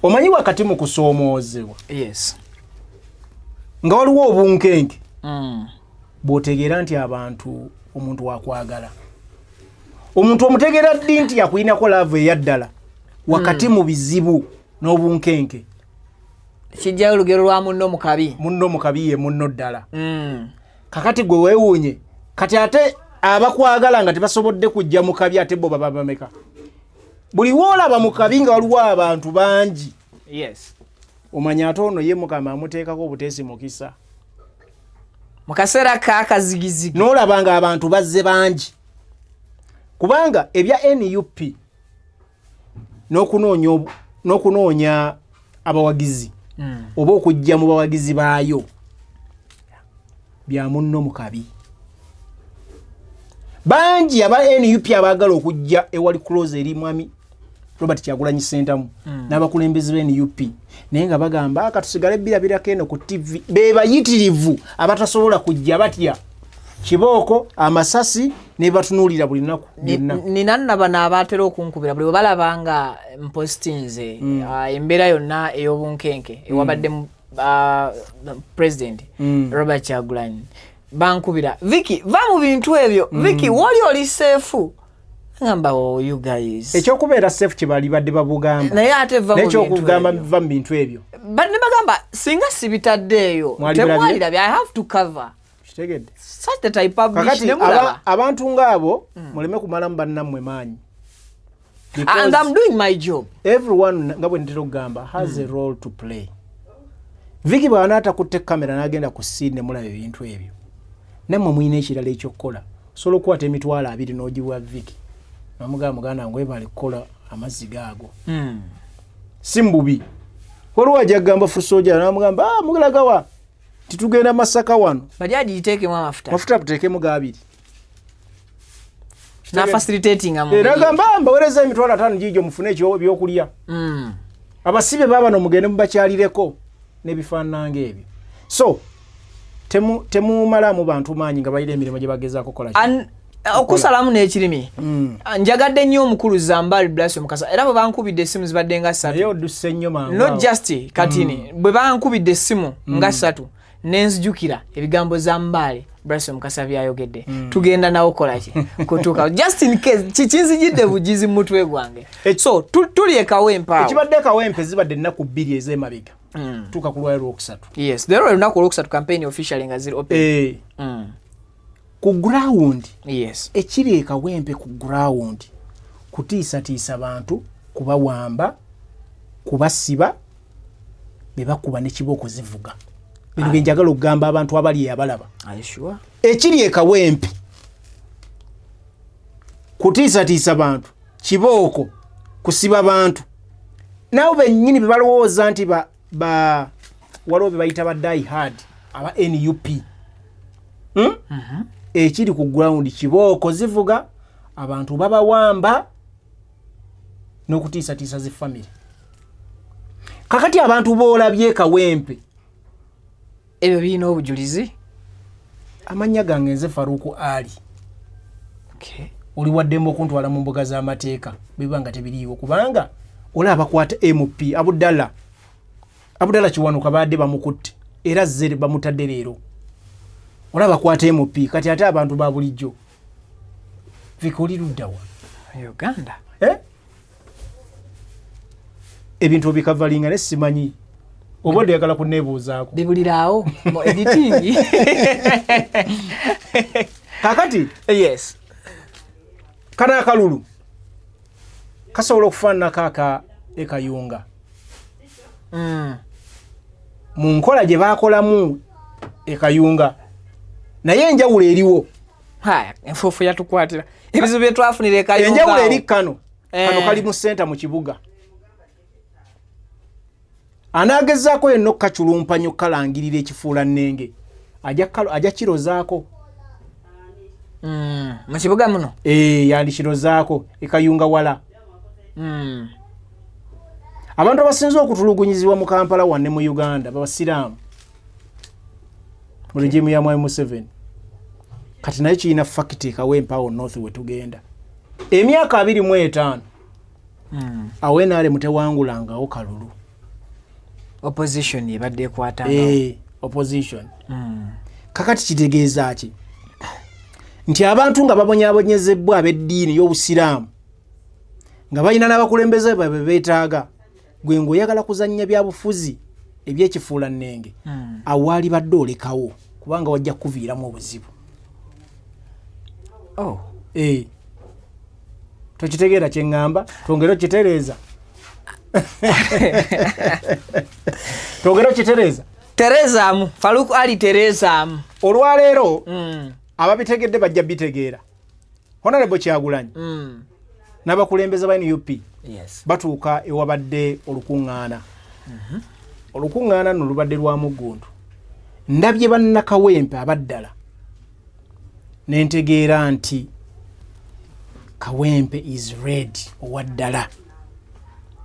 omanyi wakati mu kusoomoozebwa yes nga waliwo obunkenke bw'otegeera nti abantu omuntu wakwagala omuntu omutegeera ddi nti yakulinako laavu eyaddala wakati mu bizibu n'obunkenke kijja olugero lwa munno mu kabi ye munno ddala kakati gwe weewuunye kati ate abakwagala nga tebasobodde kujja mu kabi ate bo baba bameka buli woolaba mu kabi nga waliwo abantu bangi yes omanya ate ono ye Mukama amuteekako obuteesi mukisa mu kaseera kaakazigizigi n'olaba nga abantu bazze bangi kubanga ebya NUP n'okunoonya abawagizi oba okujja mu bawagizi baayo bya munno mu kabi bangi aba NUP abaagala okujja ewali close eri mwami Robert Kyagulanyi Ssentamu n'abakulembeze ba NUP naye nga bagamba akatusigale birabirako eno ku TV be bayitirivu abatasobola kujja batya kibooko amasasi ne batunuulira buli nnaku nina nnabana abaatera okunkubira buli balaba nga mpostinze embeera yonna ey'obunkenke ewabadde president Robert Kyagulanyi bankubira Vicky va mu bintu ebyo Vicky wali oli seefu ngamba you guys ekyokubeera safe kibali badde babugamba naye ate va mu bintu n'ekyokugamba va mu bintu ebyo badde bagamba singa sibitaddeeyo temwalirabye I have to cover kitegedde such that I publish kakati nemulaba abantu ng'abo muleme kumalamu bannammwe maanyi and I'm doing my job. Everyone nga bwe ntera okugamba has a role to play. Vicky bw'anaata kutte kamera n'agenda ku scene ne mulaba ebintu ebyo nammwe mulina ekirala ekyokukola osobola okukwata emitwalo 2 n'ogiwa Vicky namugamba muganda wange webale kukola amazzi gaago si mbubi waliwo ajja kugamba fusoja namugamba mugalagawa titugenda Masaka wano bajaji yiteekemu amafuta tuteekemu ga 2 na facilitating era gamba mbawereza emitwalo 5 gijo mufune ekyo ebyokulya abasibe baba no mugende mubakyalireko n'ebifaanange ebyo so temu malamu bantu maanyi nga bayire emirimu gye bagezaako kola okusalamu n'ekirimi njagadde nnyo omukulu Zambali Blasio Mukasa era bwe bankubidde essimu zibadde nga 3 naye odduse nnyo mangu not just katini bwe bankubidde essimu nga 3 nenzijukira ebigambo Zambali Blasio Mukasa byayogedde tugenda nawo kolaki kutuuka just in case kikinzijidde bugizi mutwe gwange so tuli Kawempe ekibadde Kawempe zibadde ennaku 2 ez'emabega tuka ku lwaliro okusatu yes there are ennaku olwokusatu campaign officially nga ziri open ku ground yes ekiri Kawempe ku ground kutiisatiisa bantu kubawamba kubasiba bebakuba n'ekibooko zivuga bino byenjagala okugamba abantu abali abalaba sure ekiri Kawempe kutiisatiisa bantu kibooko kusiba bantu nabo bennyini bebalowooza nti waliwo be bayita ba die hard aba NUP ekiri ku ground kibooko zivuga abantu babawamba n'okutiisatiisa zi family kakati abantu boolabye Kawempe ebyo birina obujulizi amannya gange nze Faruku Ali oli waddemu okuntwala mu mbuga z'amateeka biba nga tebiriiwo kubanga olaba bakwata MP Abudalla Abdallah Kiwanuka badde bamukutte era zere bamutadde leero olaba kwata MP kati ate abantu ba bulijjo vikoli luddawa Uganda ebintu bikavalinga ne simanyi obodde yakala kunebuuzaako bibuliraawo mu editing kakati yes kana akalulu kasobola okufaanana kaaka ekayunga mu nkola gye baakolamu ekayunga naye enjawulo eriwo haya enfuufu yatukwatira ebizibu bye twafunira ekayunga enjawulo eri kano kali mu senta mu kibuga anaagezaako yenna okukaculumpanya okukalangirira ekifuula nnenge ajja kirozaako mu kibuga muno yandikirozaako ekayunga wala abantu abasinze okutulugunyizibwa mu Kampala wanne mu Uganda babasiraamu mu regimu ya Mwai Museveni kati naye kiina fakiti ekawempa north we tugenda emyaka 25 awenaale mutewangulangao kalulu opposition ebadde ekwatanga opposition kakati kitegeeza ki nti abantu nga babonyabonyezebwa ab'eddiini y'obusiraamu nga balina n'abakulembeze babe beetaaga gwe ng'oyagala kuzannya byabufuzi ebyekifuula nnenge awaali badde olekawo kubanga wajja kuviiramu obuzibu tokitegeera kye ŋŋamba twongere okitereeza twongere okitereeza terezaamu Faruku Ali terezaamu olwaleero ababitegedde bajja bitegeera Honorable Kyagulanyi n'abakulembeze ba NUP batuuka ewabadde olukuŋŋaana olukuŋŋaana nno lubadde lwa muggundu ndabye bannakawempe abaddala nentegeera nti Kawempe is red owaddala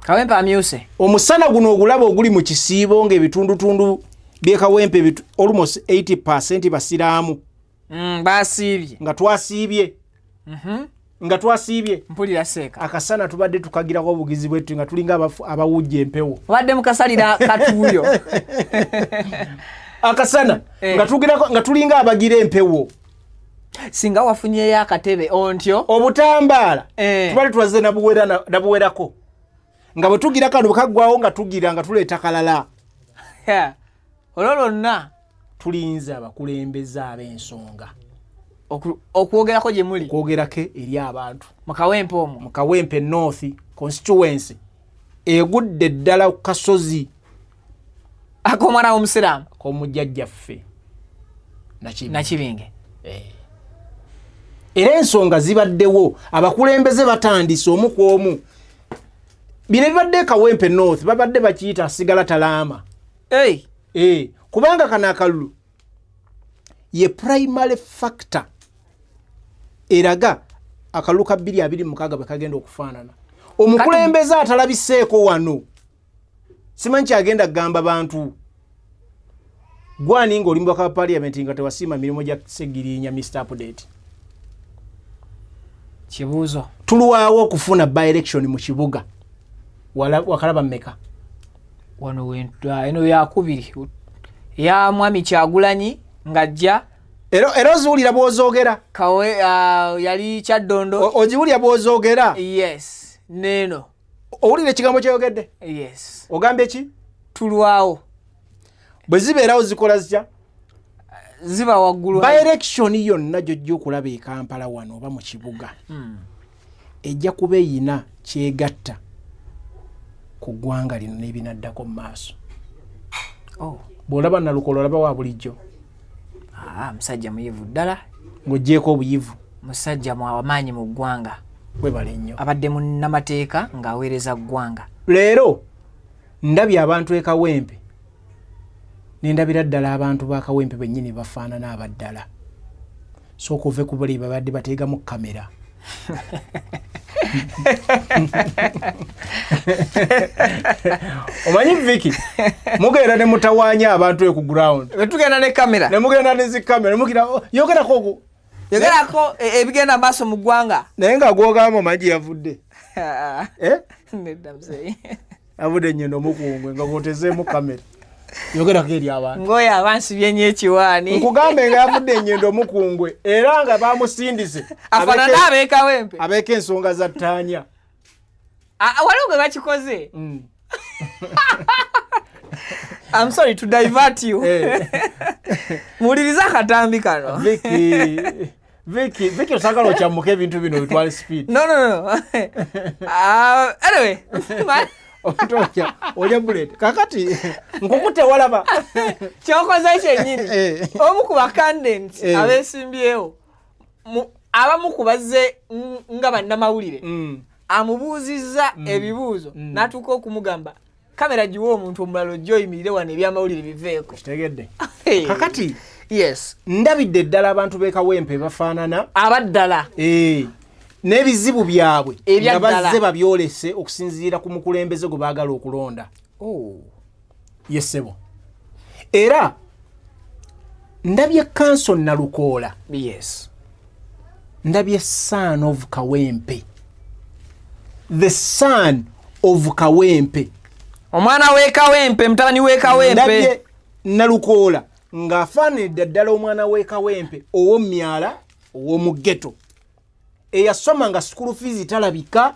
Kawempe amyuse omusana guno ogulaba oguli mu kisiibo ng'ebitundutundu bye Kawempe almost 80% basiraamu basiibye nga twasiibye mpulira seeka akasana tubadde tukagirako obugizi bwetu nga tulinga abawujja empewo obadde mukasalira katuuyo akasana nga tulinga abagira empewo singa wafunyeyo akatebe ontyo obutambaala tubadde tulaze nabuwerako nga bwe tugira kano bwekaggwawo nga tugira nga tuleeta kalala olwo lwonna tulinze abakulembeze ab'ensonga okwogerako gye muli okwogerako eri abantu mu Kawempe omwo mu Kawempe North constituency egudde ddala ku kasozi akomwana w'omusiraamu k'omujjajjaffe Nakibinge era ensonga zibaddewo abakulembeze batandise omu ku omu bino bibadde Kawempe North babadde bakiyita asigala talaama kubanga kana akalulu ye primary factor eraga akalulu ka 226 bwe kagenda okufaanana omukulembeze atalabiseeko wano simanyi kyagenda kugamba bantu gwani ng'oli mbaka wa parliament nga tewasiima mirimu gya Ssegiriinya Mr. Update kibuuzo tulwawo okufuna by-election mu kibuga wakalaba mmeka wano eno yakubiri ya Mwami Kyagulanyi ng'ajja era oziwulira bw'ozoogera yali Kyaddondo ogiwulira bw'ozoogera yes neeno owulira ekigambo kyeyogedde yes ogambye ki tulwawo bwe zibeerawo zikola zitya ziba waggulu by-election yonna gyojja okulaba e Kampala wano oba mu kibuga ejja kuba eyina kyegatta ku ggwanga lino n'ebinaddako mu maaso bw'olaba nalukolo olaba wa bulijjo musajja muyivu ddala ng'oggyeko obuyivu musajja mwamaanyi mu ggwanga webale nnyo abadde munnamateeka ng'aweereza ggwanga leero ndabye abantu e Kawempe nendabira ddala abantu ba Kawempe bennyini bafaanana abaddala sooka ove ku bali babadde bateegamu kamera omanyi Vicky mugenda ne mutawaanya abantu ku ground tugenda ne kamera ne mugenda ne zikamera mugira yogerako ebigenda maaso mu ggwanga naye nga gwogamba omanyi yavudde nedda muzeeyi Avude nyendo mukungwe nga kotezeemu kamera. Yogera keri abantu. Ngoya abansi byenye ekiwani. Nkugambe nga avude nyendo mukungwe era nga bamusindise. Afanana abeka wempe. Abeke ensonga za ttanya. Waliwo gwe bakikoze. I'm sorry to divert you. Muliriza katambi kano. Vicky osagala okyamuka ebintu bino bitwale speed. No. Anyway. Otoja olya bullet. Kakati nkukute walaba. Kyokoze kyennyini. Omu ku bakandidate abesimbyewo. Abamu ku bazze nga bannamawulire. Amubuuzizza ebibuuzo n'atuuka okumugamba kamera giwa omuntu omulala ojja oyimirire wano ebyamawulire biveeko. Kitegedde. Kakati yes. Ndabidde ddala abantu beekawempe bafaanana abaddala. N'ebizibu byabwe nga Ebyadala. bazze babyolese okusinziira ku mukulembeze gwe baagala okulonda. Yesebo. Era ndabye Kanso Nalukoola. Yes. Ndabye son of Kawempe. The son of Kawempe. Omwana w'Ekawempe, mutabani w'Ekawempe. Ndabye Nalukoola ng'afaanidde ddala omwana w'Ekawempe ow'omyala ow'omu ghetto. Eyasoma nga school fees talabika.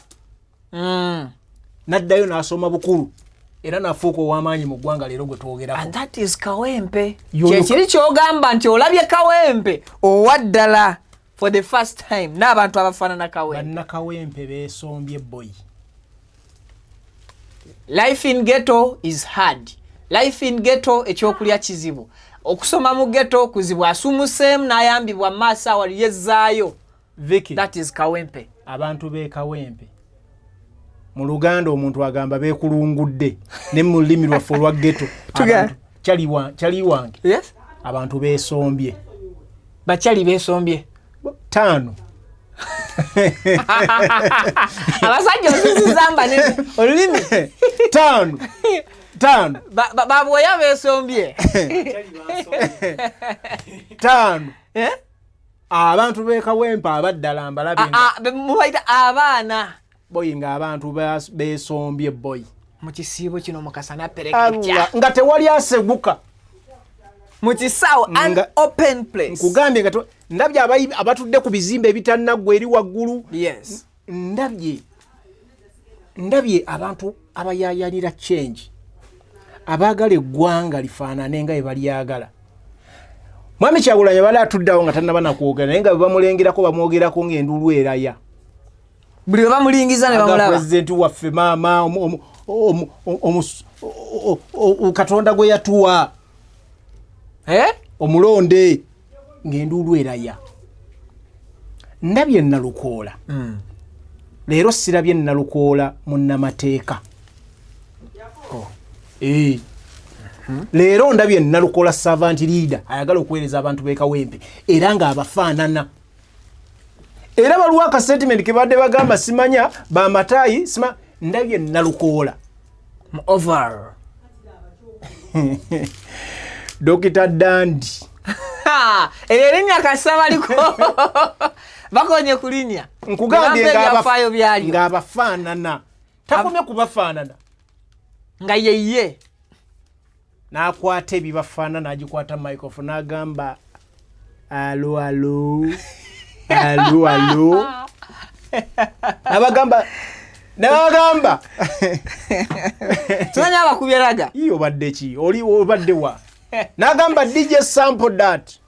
Naddayo n'asoma bukulu. Era n'afuuka ow'amaanyi mu ggwanga leero gwe twogerako. And that is Kawempe. Kyekiri ky'ogamba nti olabye Kawempe owaddala for the first time n'abantu abafaanana Kawempe. Bannakawempe beesombye boy. Life in ghetto is hard. Life in ghetto ekyokulya kizibu. Okusoma mu ghetto kuzibu, asumuseemu n'ayambibwa maaso awali yezzaayo. Vicky. That is Kawempe. Abantu beekawempe. Mu Luganda omuntu agamba beekulungudde ne mu lulimi lwaffe olwa ghetto. Kyali wange. Yes. Abantu beesombye. Bakyali beesombye. 5. Abasajja osizamba ne olulimi 5. Babwoya beesombye. 5. Abantu beekawempe abaddala mbalabye. Mubayita abaana. Boy nga abantu beesombye boy. Mu kisiibo kino Mukasa n'appereketya. Nga tewali aseguka. Mu kisaawo an open place. Nkugambye nga ndabye abatudde ku bizimbe ebitannaggwa eri waggulu. Yes. Ndabye abantu abayaayanira change. Abaagala eggwanga lifaanane nga bwe balyagala. Mwami Kyagulanyi bali atuddawo nga tannaba nakwogera naye nga bwe bamulengerako bamwogerako ng'enduulu eraya. Buli bwe bamulingiza ne bamulaba. Pulezidenti waffe maama Katonda gwe yatuwa. Omulonde ng'enduulu eraya. Ndabye Nalukoola. Leero sirabye Nalukoola munnamateeka. Leero ndabye Nalukoola servant leader ayagala okuweereza abantu beekawempe era ng'abafaanana. Era baluwa aka statement ke badde bagamba simanya bamatayi ndabye Nalukoola. Over. Dr. Dandi. Erinnya kasaba liko. Bakonye kulinya. Nkugambye ng'abafaanana. Takomye kubafaanana. Nga yeye. N'akwata ebibafaanana agikwata microphone n'agamba alo. N'abagamba. Tumanya abakubyeraga. Iyo badde ki? Oli obadde wa? N'agamba DJ sample that.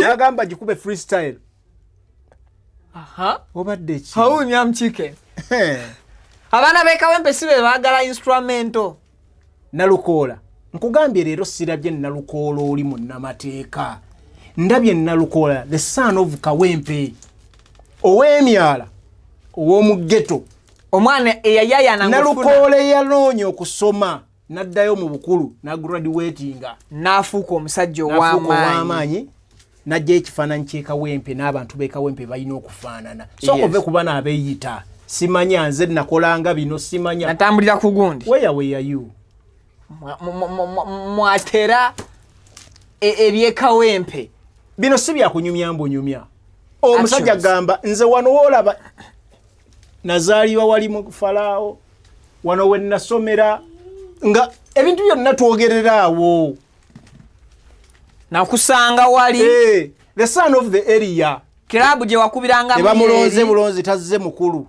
N'agamba gikube freestyle. Obadde ki? Hawunya mchike. Abaana beekawempe si be baagala instrumento. Nalukoola. Nkugambye leero sirabye Nalukoola oli munnamateeka. Ndabye Nalukoola the son of Kawempe. Ow'emyala. Ow'omu ghetto. Omwana eyayaya nangufuna. Nalukoola yaloonya okusoma. Naddayo mu bukulu. Nagraduatinga. N'afuuka omusajja ow'amaanyi. Najja ekifaananyi ky'Ekawempe n'abantu beekawempe balina okufaanana. So ove kuba n'abeeyita. Simanya nze nakolanga bino simanya. Natambulira ku gundi. Where are you? Mwatera eby'Ekawempe. Bino si byakunyumya mbunyumya. Omusajja gamba nze wano woolaba nazaalibwa wali mu Falaawo wano we nasomera nga ebintu byonna twogereraawo nakusanga wali the son of the area kilabu gye wakubiranga bamulonze bulonzi tazze mukulu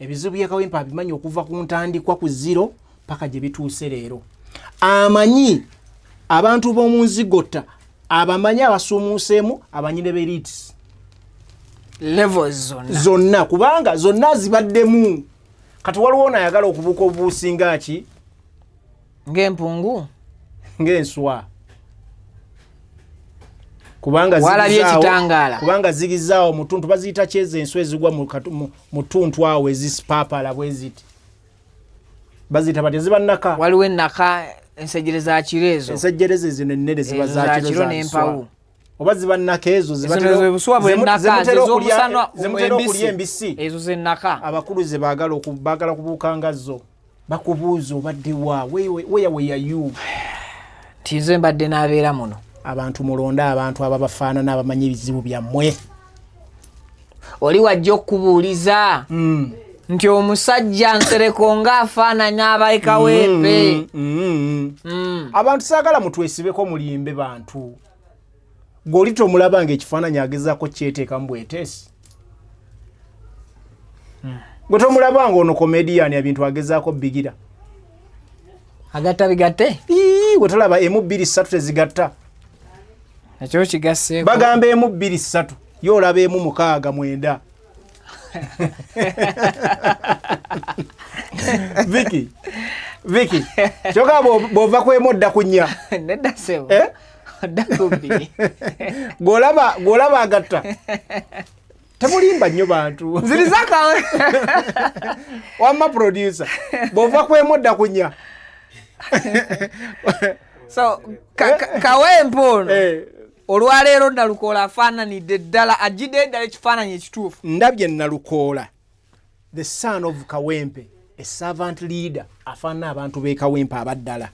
ebizibu bya Kawempe abimanyi okuva ku ntandikwa ku 0 paka gye bituuse leero amanyi abantu b'omu nzigota abamanyi abasuumuuseemu abanyine b'elites levels zonna kubanga zonna zibaddemu kati waliwo n'ayagala okubuuka obuusinga ki ng'empungu ng'enswa kubanga zigizaawo mutuntu baziyita kyeza enswa ezigwa mu tuntu awo ezisipapala bwe ziti baziyita bati ezibannaka waliwo ennaka ensejjere za kiro ezo ensejjere zino ennere ziba za kiro n'empawu oba zibannaka ezo zemutera okulya embisi ezo zennaka abakulu ze baagala kubuukanga zo bakubuuza obadde wa where are you nze mbadde n'abeera muno abantu mulonde abantu ababafaanana abamanyi ebizibu byammwe oli wajja okubuuliza nti omusajja nsereko ng'afaananya abayi Kawempe abantu saagala mutwesibeko mulimbe bantu gweoli tomulaba ng'ekifaananyi agezaako kyeteeka mu bweteesi gwe tomulaba ng'ono komediyani ebintu agezaako bigira agatta bigatte gwe tolaba 1 2 3 tezigatta ekyo kigasseeko bagamba 1 2 3 yo olaba 1 6 9 Vicky kyoka bw'ova ku 1 odda ku 4 nedda sebo odda ku 2 gw'olaba agatta temulimba nnyo bantu zirizaka wamma producer bw'ova ku 1 odda ku 4 so Kawempe ono olwaleero Nalukoola afaananidde ddala ajjidde ddala ekifaananyi ekituufu ndabye Nalukoola the son of Kawempe a servant leader afaanana abantu b'e Kawempe abaddala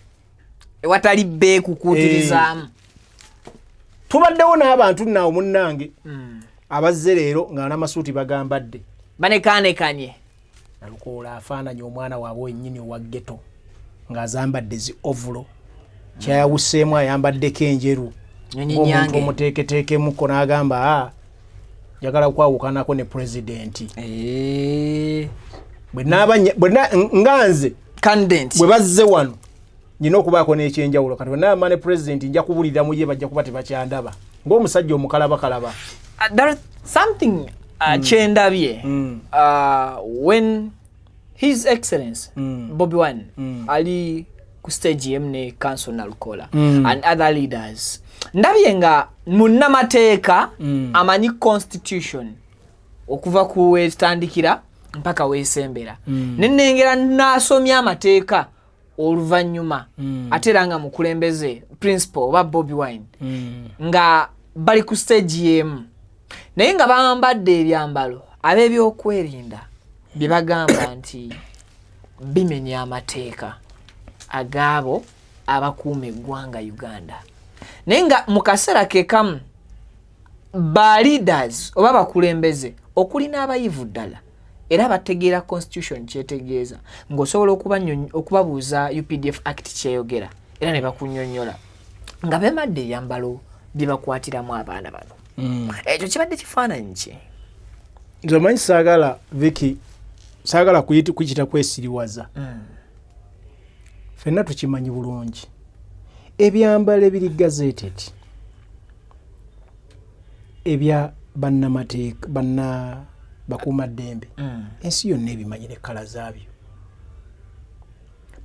ewatali beekukuutirizaamu tubaddewo n'abantu naawe munnange abazze leero nga n'amasuuti bagambadde banekaanekanye Nalukoola afaananye omwana waabwe wennyini owa ghetto ng'azambadde zi ovulo kyayawuseemu ayambaddeko enjeru ng'omuntu omuteeketeekemukko n'agamba njagala kwawukanako ne pulezidenti nga nze bwe bazze wano nina okubaako n'ekyenjawulo kati bwenaama ne pulezidenti nja kubulira mu ye bajja kuba tebakyandaba ng'omusajja omukalabakalaba something kyendabye when His Excellency Bobi Wine ali ku stage yemne council Nalukoola and other leaders ndabye nga munnamateeka amanyi constitution okuva ku wetandikira mpaka weesembera nenengera nasomya amateeka oluvannyuma ate era nga mukulembeze principal oba Bobi Wine nga bali ku stage yemu naye nga bambadde ebyambalo ab'ebyokwerinda bye bagamba nti bimenya amateeka agaabo abakuuma eggwanga Uganda naye nga mu kaseera ke kamu ba leaders oba bakulembeze okuli n'abayivu ddala era bategeera constitution kyetegeeza ng'osobola okubabuuza UPDF Act kyeyogera era ne bakunnyonnyola nga beemadde ebyambalo bye bakwatiramu abaana bano ekyo kibadde kifaananyi ki nze omanyi saagala Vicky saagala kuyita kwesiriwaza ffenna tukimanyi bulungi ebyambalo ebiri gazeted ebya bannamateeka bakuumaddembe ensi yonna ebimanyi ne kkala zaabyo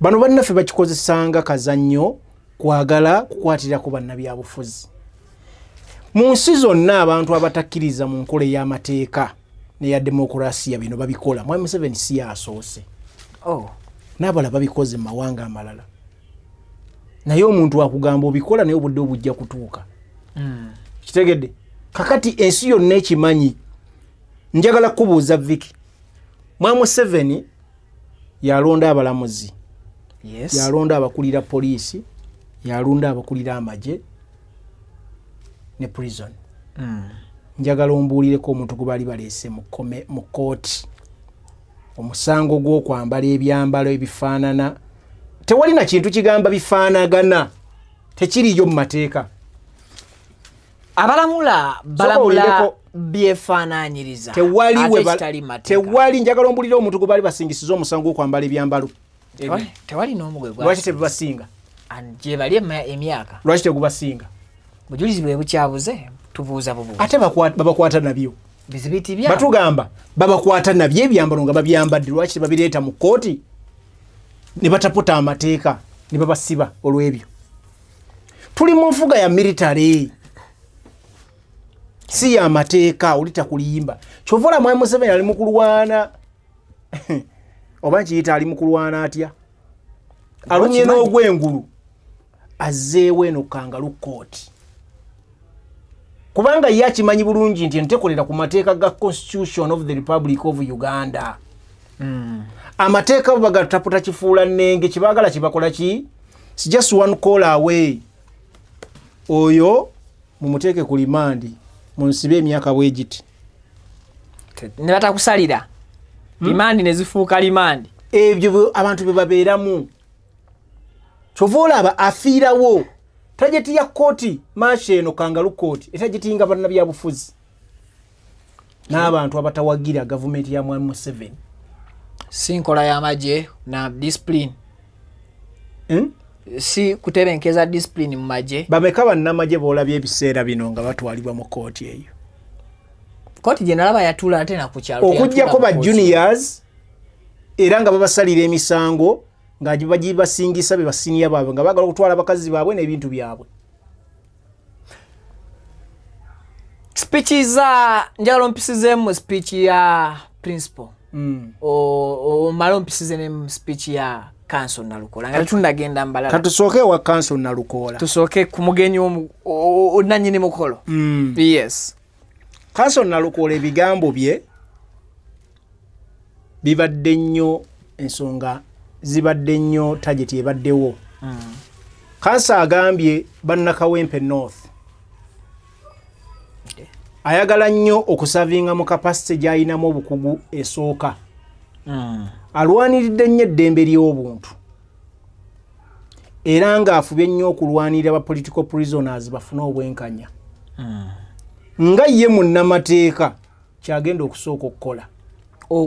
bano bannaffe bakikozesanga kazannyo kwagala kukwatirako bannabyabufuzi mu nsi zonna abantu abatakkiriza mu nkola ey'amateeka neya demokurasiya bino babikola Mwami Museveni si yasoose n'abala babikoze mu mawanga amalala naye omuntu akugamba obikola naye obudde obujja kutuuka kitegedde kakati ensi yonna ekimanyi njagala kubuuza Vicky Mwami Museveni yalonda abalamuzi yalonda abakulira poliisi yalonda abakulira amagye ne prison njagala ombuulireko omuntu gwe bali baleese mu kooti omusango gw'okwambala ebyambalo ebifaanana tewali na kintu kigamba bifaanagana tekiriyo mu mateeka abalamula balamula byefaananyiriza tewali njagala ombulira omuntu gwe bali basingisiza omusango gw'okwambala ebyambalo tewali n'omugwe lwaki tebibasinga gye bali emyaka lwaki tegubasinga bujulizi bwe bukyabuze tubuuza bubuuza ate babakwata nabyo bizibiti byabo batugamba babakwata nabyo ebyambalo nga babyambadde lwaki tebabireeta mu kkooti ne bataputa amateeka ne babasiba olw'ebyo tuli mu nfuga ya military si ya mateeka olita kulimba kyovola mwami Museveni ali mu kulwana oba nkiyita ali mu kulwana atya alumye n'ogwengulu azzeewo eno kangalu kooti kubanga ye akimanyi bulungi nti ntekolera ku mateeka ga Constitution of the Republic of Uganda amateeka bagataputa kifuula nnenge kibaagala kibakola ki si just one call away oyo mumuteeke ku limandi munsibe emyaka bwegiti ne batakusalira limandi ne zifuuka limandi ebyo abantu be babeeramu kyova olaba afiirawo tageti ya kooti maasha eno kangalu kooti etagitinga bannabyabufuzi n'abantu abatawagira gavumenti ya mwami Museveni si nkola y'amagye na discipline si kutebenkeza discipline mu magye bameka bannamagye boolabye ebiseera bino nga batwalibwa mu kooti eyo kooti gye nalaba yatula ate na ku kyalo okugyako ba juniors era nga babasalira emisango nga bagibasingisa be basiniya baabwe nga baagala okutwala bakazi baabwe n'ebintu byabwe speech za njalo mpisizemu speech ya principal o malo mpisizemu speech ya council Nalukola nga tunagenda mbalala katusooke wa council Nalukola tusooke ku mugenyi onanyini mukolo yes council Nalukola ebigambo bye bibadde nnyo ensonga zibadde nnyo target ebaddewo kansa agambye bannakawempe north ayagala nnyo okusavinga mu kapasite gy'ayinamu obukugu esooka alwaniridde nnyo eddembe ly'obuntu era ng'afubye nnyo okulwanirira aba political prisoners bafune obwenkanya nga ye munnamateeka kyagenda okusooka okukola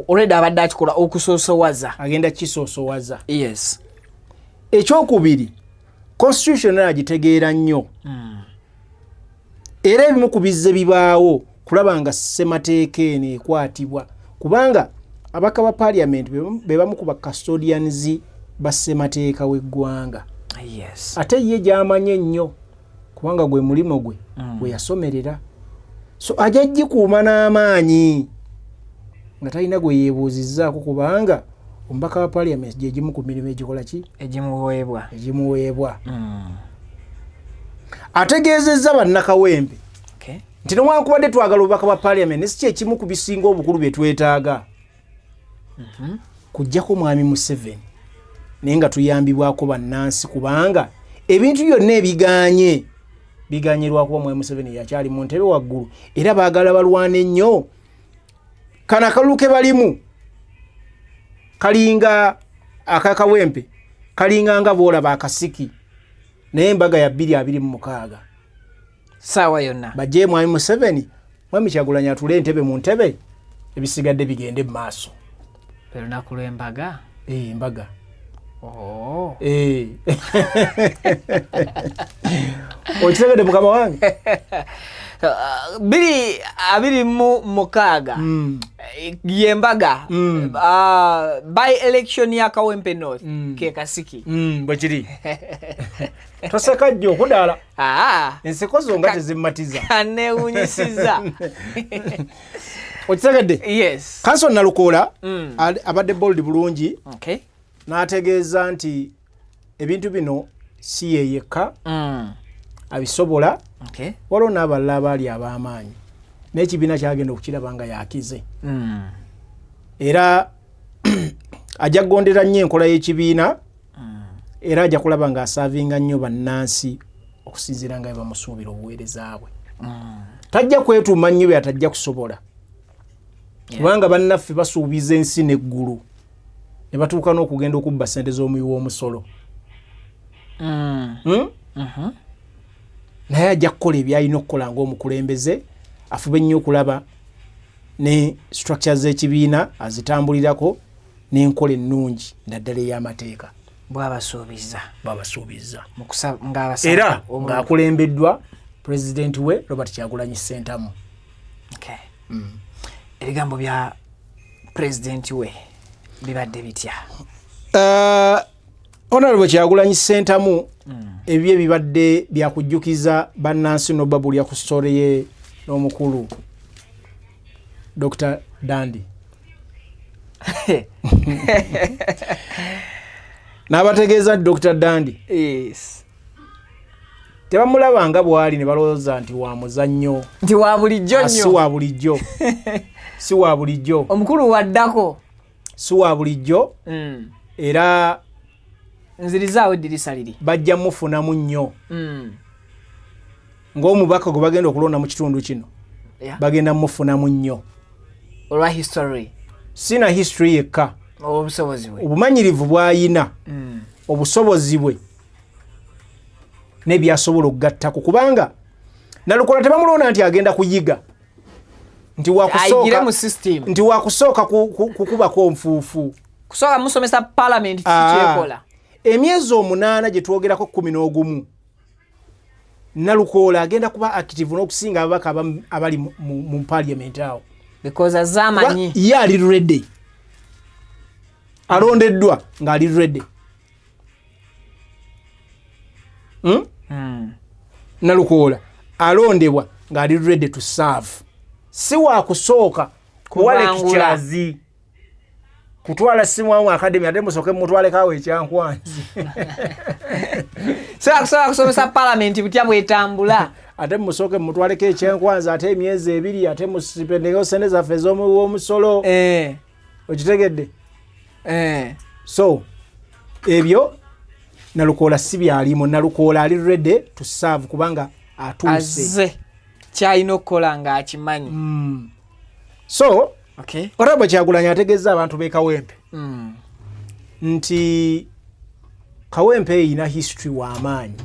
already abadde akikola okusoosowaza agenda kisoosowaza yes ekyokubiri constitution agitegeera nnyo era ebimu ku bizze bibaawo kulaba nga ssemateeka eno ekwatibwa kubanga abaka ba parliament be bamu ku bacustodians ba ssemateeka w'eggwanga yes ate ye gy'amanye ennyo kubanga gwe mulimo gwe gwe yasomerera so ajja gikuuma n'amaanyi nga talina gwe yeebuuzizzaako kubanga omubaka wa parliament gye gimu ku mirimu egikola ki egimuweebwa ategeezezza bannakawempe nti newankubadde twagala obubaka bwa parliament si kyekimu ku bisinga obukulu bye twetaaga kujjako mwami Museveni naye nga tuyambibwako bannansi kubanga ebintu byonna ebiganye biganyirwakuba mwami Museveni yakyali mu ntebe waggulu era baagala balwane nnyo kana akalulu ke balimu kalinga akakawempe kalinga nga boolaba akasiki naye embaga ya 226 sawa yonna bajje mwami Museveni mwami Kyagulanyi atule entebe mu ntebe ebisigadde bigende mu maaso lunaku lw'embaga embaga okitegedde mukama wange 226 yembaga by election ya Kawempe North ke kasiki bwekiri toseka jjo okudaala enseko zo nga tezimatiza kanewunyisiza okitegedde yes Council Nalukola abadde bold bulungi okay n'ategeeza nti ebintu bino si ye yekka abisobola waliwo n'abalala abaali ab'amaanyi n'ekibiina kyagenda okukiraba nga yakize era ajja kugondera nnyo enkola y'ekibiina era ajja kulaba ng'asaavinga nnyo bannansi okusinziira nga bamusuubira obuweereza bwe tajja kwetuuma nnyo bwe atajja kusobola kubanga bannaffe basuubiza ensi n'eggulu ne batuuka n'okugenda okubba ssente z'omuwi w'omusolo naye ajja kukola ebyalina okukola ng'omukulembeze afube nnyo okulaba ne structure z'ekibiina azitambulirako n'enkola ennungi naddala ey'amateeka bwabasuubiza era ng'akulembeddwa pulezidenti we Robert Kyagulanyi Ssentamu. Ebigambo bya pulezidenti we bibadde bitya? Honorable Kyagulanyi Ssentamu ebyo ebibadde byakujjukiza bannansi n'obabulya ku story ye n'omukulu Dr. Dandi. N'abategeeza Dr. Dandi tebamulaba nga bw'ali ne balowooza nti wa muzannyo, nti wa bulijjo nnyo. Si wa bulijjo omukulu waddako, si wa bulijjo era nzirizaawo eddirisa liri bajja mufunamu nnyo ng'omubaka gwe bagenda okulonda mu kitundu kino bagenda mufunamu nnyo olwa history, sina history yekka, obusobozi bwe, obumanyirivu bw'ayina, obusobozi bwe n'ebyasobola okugattako, kubanga Nalukola tebamulonda nti agenda kuyiga, nti wakusooka kukubako nfuufu, kusooka musomesa parliament kikyekola. Emyezi 8 gye twogerako 11 Nalukola agenda kuba active n'okusinga ababaka abali mu parliament awo, because azamanyi ye ali ready, alondeddwa ng'ali ready. Nalukola alondebwa ng'ali ready to serve, si wa kusooka kuwale kichazi kutwala simu wa academy ate musoke mutwale kawe ekyankwanzi sasa kusomesa parliament butya bwetambula ate musoke mutwale ke ekyankwanzi ate emyezi 2 ate musipendeko sente zaffe z'omusolo okitegedde. So ebyo Nalukola si byalimu. Nalukola ali ready to serve kubanga atuuse kyalina okukola nga akimanyi. So Honorable Kyagulanyi ategeeza abantu be Kawempe nti Kawempe eyina history w'amaanyi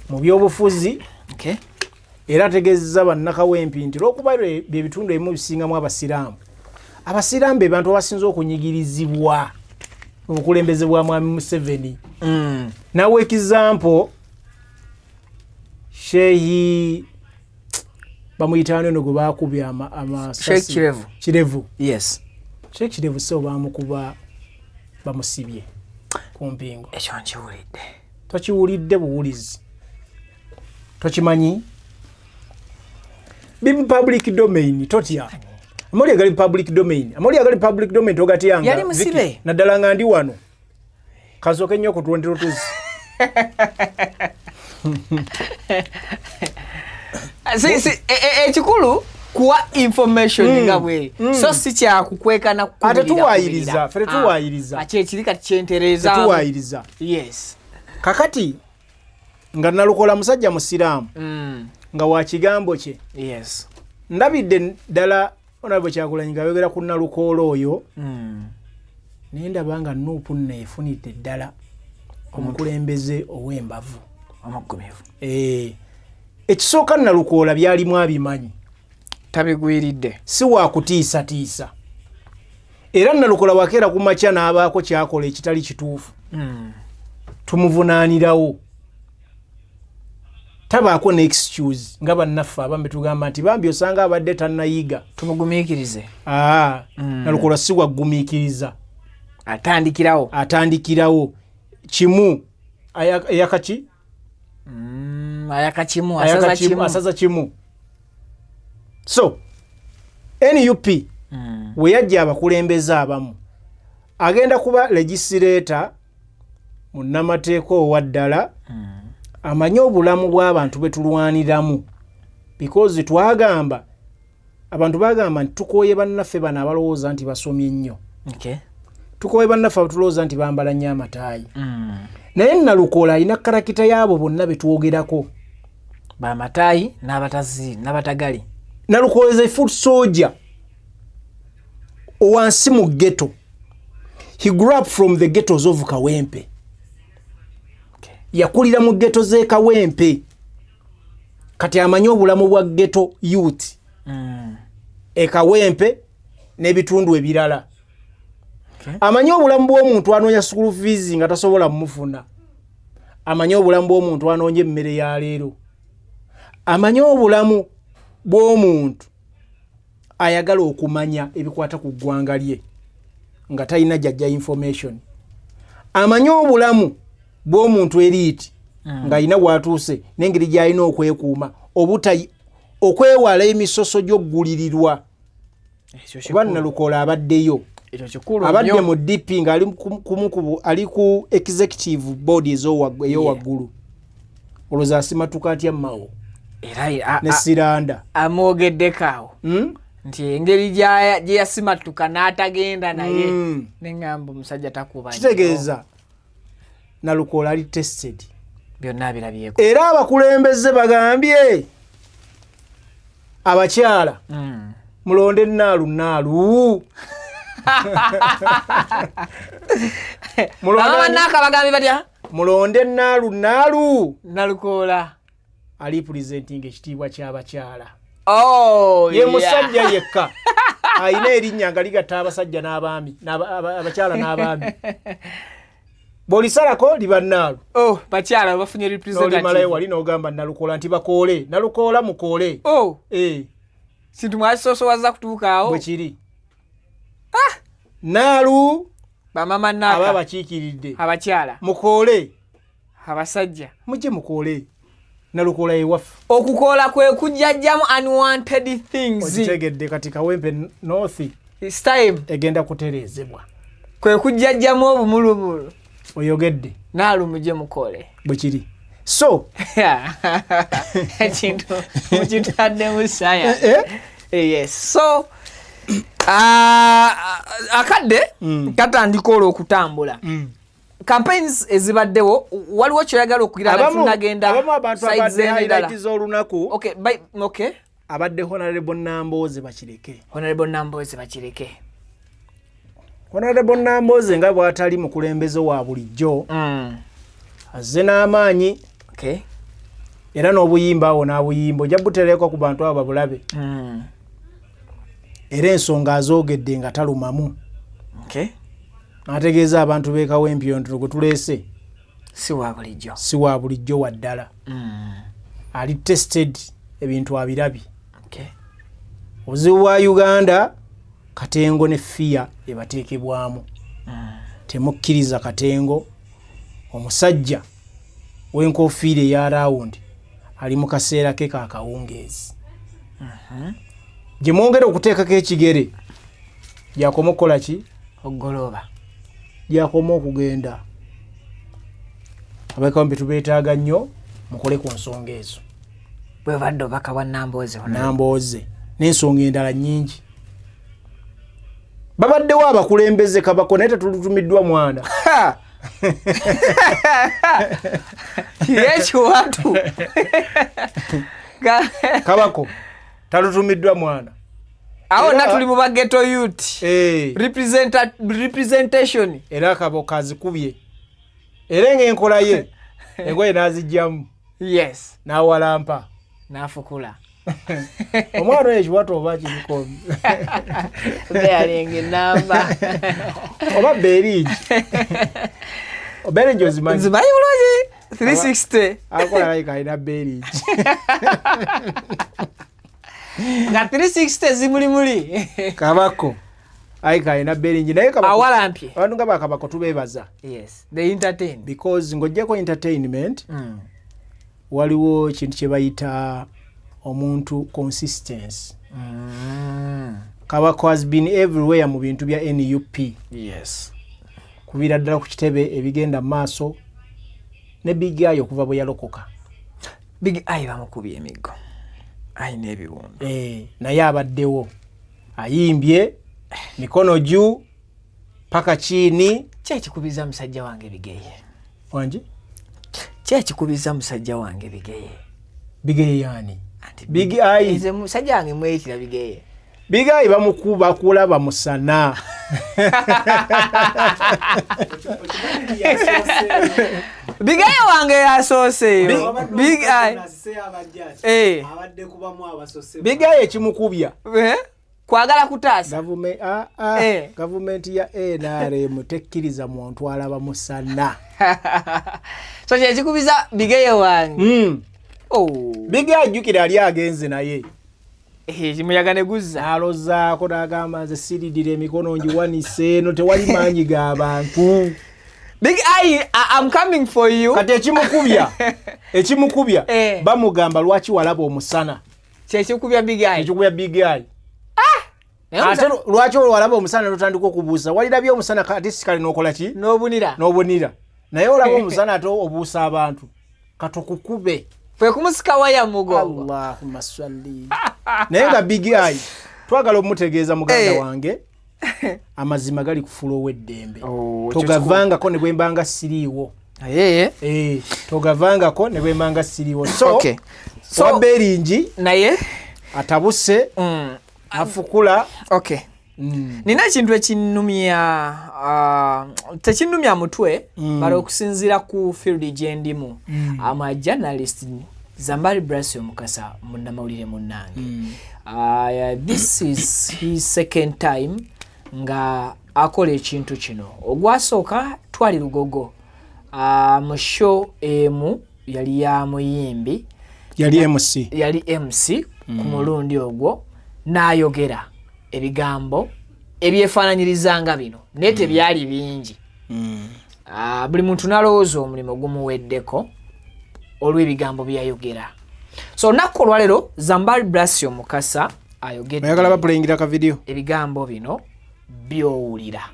mu byobufuzi, era ategeeza bannakawempe nti lw'okuba bye bitundu ebimu bisingamu abasiraamu be bantu abasinze okunyigirizibwa obukulembeze bwa Mwami Museveni. Nawe example Shehi bamuyitano no gubakubya amasasi Kirevu. Yes, Sheikh Kirevu so bamukuba bamusibye ku mpingo. Ekyo nkiwulidde. Tokiwulidde buwulizi, tokimanyi bibi public domain totya. Amoli agali public domain togatyanga yali musibe naddala nga ndi wano kasoke nnyo ku 20 rutuzi. Ekikulu kuwa information nga bwe so si kya kukweka na ate tuwayiriza akekiri kati kyentereza tuwayiriza. Yes, kakati nga Nalukola musajja musiraamu nga wa kigambo kye. Yes, ndabidde ddala Honorable Kyagulanyi nga yogera ku Nalukola oyo naye ndaba nga Nuupu neefunidde ddala omukulembeze ow'embavu omugumivu. Ekisooka Nalukola byalimu abimanyi, tabigwiridde, si wa kutiisatiisa. Era Nalukola wakeera ku makya n'abaako kyakola ekitali kituufu, tumuvunaanirawo, tabaako ne excuse nga bannaffe abambe tugamba nti bambi osanga abadde tannayiga tumugumiikirize. Nalukola si wagumiikiriza, atandikirawo kimu ayakaki asaza kimu. So NUP we yajja abakulembeze abamu agenda kuba legislator munnamateeka owaddala amanyi obulamu bw'abantu betulwaniramu, because twagamba abantu bagamba nti tukooye bannaffe bano abalowooza nti basomye nnyo, tukooye bannaffe abatulowooza nti bambala nnyo amataayi. Naye Nalukola alina karakita yaabo bonna betwogerako, bamataayi n'abatagali. Nalukoola is a foot soldier owansi mu ghetto. He grew up from the ghettos of Kawempe. Yakulira mu ghetto ze Kawempe. Kati amanyi obulamu bwa ghetto youth. Kawempe n'ebitundu ebirala. Amanyi obulamu bw'omuntu anoonya school fees nga tasobola mufuna. Amanyi obulamu bw'omuntu anoonya emmere ya leero. Amanyi obulamu bw'omuntu ayagala okumanya ebikwata ku ggwanga lye nga talina jjajja information. Amanyi obulamu bw'omuntu elite nga alina bw'atuuse n'engeri gy'alina okwekuuma okwewala emisoso gy'okgulirirwa. Kuba Nalukoola abaddeyo. Abadde mu DP nga ali ku executive board ey'owaggulu. Olowooza asimatuka atya Mao ne Siranda amwogeddeko awo nti engeri gye yasimatuka n'atagenda naye neŋŋamba omusajja takuba. Kitegeeza Nalukoola ali tested. Byonna birabyeko. Era abakulembeze bagambye abakyala mulonde Naalu. Mulonde Naalu. Nalukoola ali presenting ekitiibwa ky'abakyala. Ye musajja yekka ayina erinnya nga ligatta abasajja n'abaami abakyala n'abaami. Bolisalako liba Naalu. Bakyala bafunye representative. Olimalayo wali n'ogamba Nalukoola nti bakoole. Nalukoola mukoole. Sintu mwasoso waza kutuukaawo. Bwe kiri. Naalu bamama Naaka aba bakiikiridde. Abakyala mukoole. Abasajja mujje mukoole. Nalukoola ewaffe. Okukoola kwe kujjajjamu unwanted things. Okitegedde kati Kawempe North. It's time. Egenda kutereezebwa. Kwe kujjajjamu obumulumulu. Oyogedde. Naalu mujje mukoole. Bwe kiri. So. Ekintu mukitadde mu saya. Yes. So. Akadde katandika olw'okutambula. Campaigns ezibaddewo waliwo kyoyagala okugira tunagenda abamu abantu abadde highlights olunaku. Okay. Abadde Honorable Nambooze bakireke. Honorable Nambooze nga bw'atali mukulembeze wa bulijjo. Azze n'amaanyi. Okay. Era n'obuyimba awo n'abuyimba ojja butereeko ku bantu abo babulabe. Era ensonga azoogedde nga talumamu. Okay. Ategeeza abantu b'e Kawempe Ontoro gwe tuleese si wa bulijjo waddala. Ali tested ebintu abirabi. Okay. Obuzibu bwa Uganda Katengo ne FIA ebateekebwamu. Temukkiriza Katengo omusajja w'enkofiira eya rawundi ali mu kaseera ke ka kawungeezi. Gye mwongera okuteekako ekigere gyakoma okukola ki? Oggolooba. Gyakoma okugenda. Abakawempe tubeetaaga nnyo mukole ku nsonga ezo. Bwe badde obaka bwa Nambooze n'ensonga endala nnyingi. Babaddewo abakulembeze Kabako naye tetulutumiddwa mwana. Yekiwatu. Kabako talutumiddwa mwana. Awo natuli mu baghetto youth. Representation. Era Kabako azikubye. Era ng'enkola ye engoye n'azijjamu. Yes. N'awalampa. N'afukula. Omwana oyo ekiwato oba kibikomi. Bearing namba. Oba Berigi. Berigi ozimanyi. Zimanyi bulungi. 360. Akola like alina Berigi. Nga 360 zimulimuli. Kabako. Aika alina Berigi naye Kabako. Awalampye. Abantu nga bakabako tubeebaza. Yes. They entertain. Because ng'ojjako entertainment. Waliwo kintu kye bayita omuntu consistency. Kabako has been everywhere mu bintu bya NUP. Yes. Kubira ddala ku kitebe ebigenda maaso ne Big Eye okuva bwe yalokoka. Big Eye bamukubye emiggo. Ayina ebiwundu. Naye abaddewo. Ayimbye mikono juu paka chini. Kyekikubiza musajja wange Bigeye. Wanji? Kyekikubiza musajja wange Bigeye. Bigeye yani? Big Eye nze musajja wange mweyitira Big Eye. Big Eye bamukuba kulaba musana. Big Eye wange yasooseeyo. Big Eye abadde kubamu abasose. Big Eye ekimukubya kwagala kutaasa gavumenti ya NRM tekkiriza muntu alaba musana. So kyekikubiza Big Eye wange. Big Eye ajjukira ali agenze naye kimuyaga ne guzza alozaako n'agamba nze siridira emikono ngiwanise eno tewali maanyi g'abantu. Big Eye, I'm coming for you. Kati ekimukubya bamugamba lwaki walaba omusana. Kyekikubya Big Eye. Ekikubya Big Eye. Ate lwaki walaba omusana n'otandika okubuusa walirabye omusana kati sikale n'okola ki? N'obunira. Naye olaba omusana ate obuusa abantu. Katukukube. Kwe kumusika waya mugongo. Allahumma salli. Naye nga Big Eye twagala omutegeeza muganda wange amazima gali kufuula ow'eddembe. Togavangako ne bwembanga siriiwo. Togavangako ne bwembanga siriiwo. So Waberingi naye atabuse afukula. Nina ekintu ekinnumya tekinnumya mutwe bali okusinziira ku field gye ndimu. Ama journalist Zambali Brasio Mukasa munnamawulire munnange. This is his second time nga akola ekintu kino. Ogwasooka twali Lugogo mu show emu yali ya muyimbi yali MC ku mulundi ogwo n'ayogera ebigambo ebyefaananyirizanga bino naye tebyali bingi. Buli muntu nalowooza omulimu gumuweddeko olw'ebigambo byayogera. So nakko olwaleero Zambali Brasio Mukasa ayogedde ayagala bapuleyingira ka video ebigambo bino byowulira.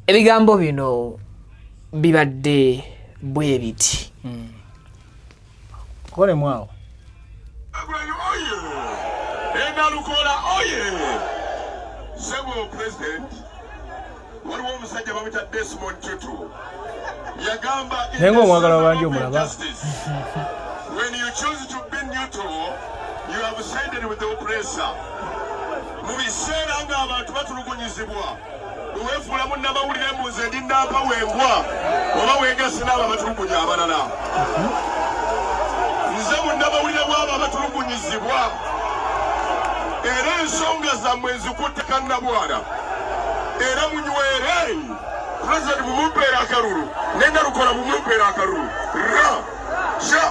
Ebigambo bino bibadde bwe biti. Kole mwawo Several president waliwo omusajja bamuyita Desmond Tutu yagamba nengo omwagala wangi omulaba. When you choose to be neutral you have sided with the oppressor. Mu biseera ng'abantu batulugunyizibwa weefuula munnamawulire mbuze ndi nampa wembwa oba weegase n'abo abatulugunya abalala. Nze munnamawulire bw'abo abatulugunyizibwa era ensonga zammwe nzikutte kannabwana era munywere president bumumpeera akalulu nenda lukola bumumpeera akalulu ra sha.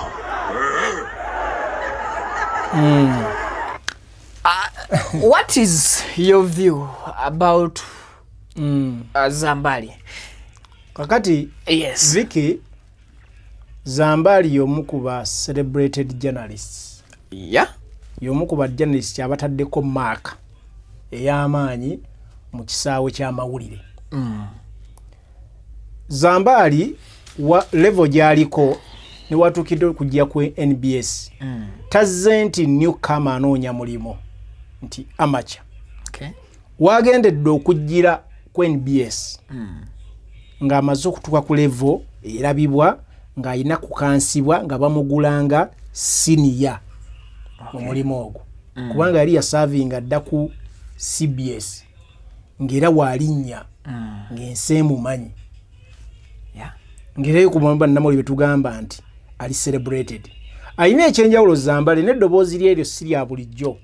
What is your view about Zambali? Kakati yes. Vicky Zambali y'omu ku ba celebrated journalists. Y'omu ku ba journalists abataddeko mark ey'amaanyi mu kisaawe ky'amawulire. Zambali level gy'aliko ne watuukidde okujja ku NBS. Tazze nti newcomer anoonya mulimu nti amateur. Wagendedde okujjira ku NBS ng'amaze okutuuka ku level erabibwa ng'alina kukansibwa nga bamugulanga senior mu mulimu ogwo. Kubanga yali yasavinga adda ku CBS ng'era waalinnya ng'ensi emumanyi. Ng'era ku bannamawulire betugamba nti ali celebrated. Alina ekyenjawulo Zambali n'eddoboozi lye eryo si lya bulijjo.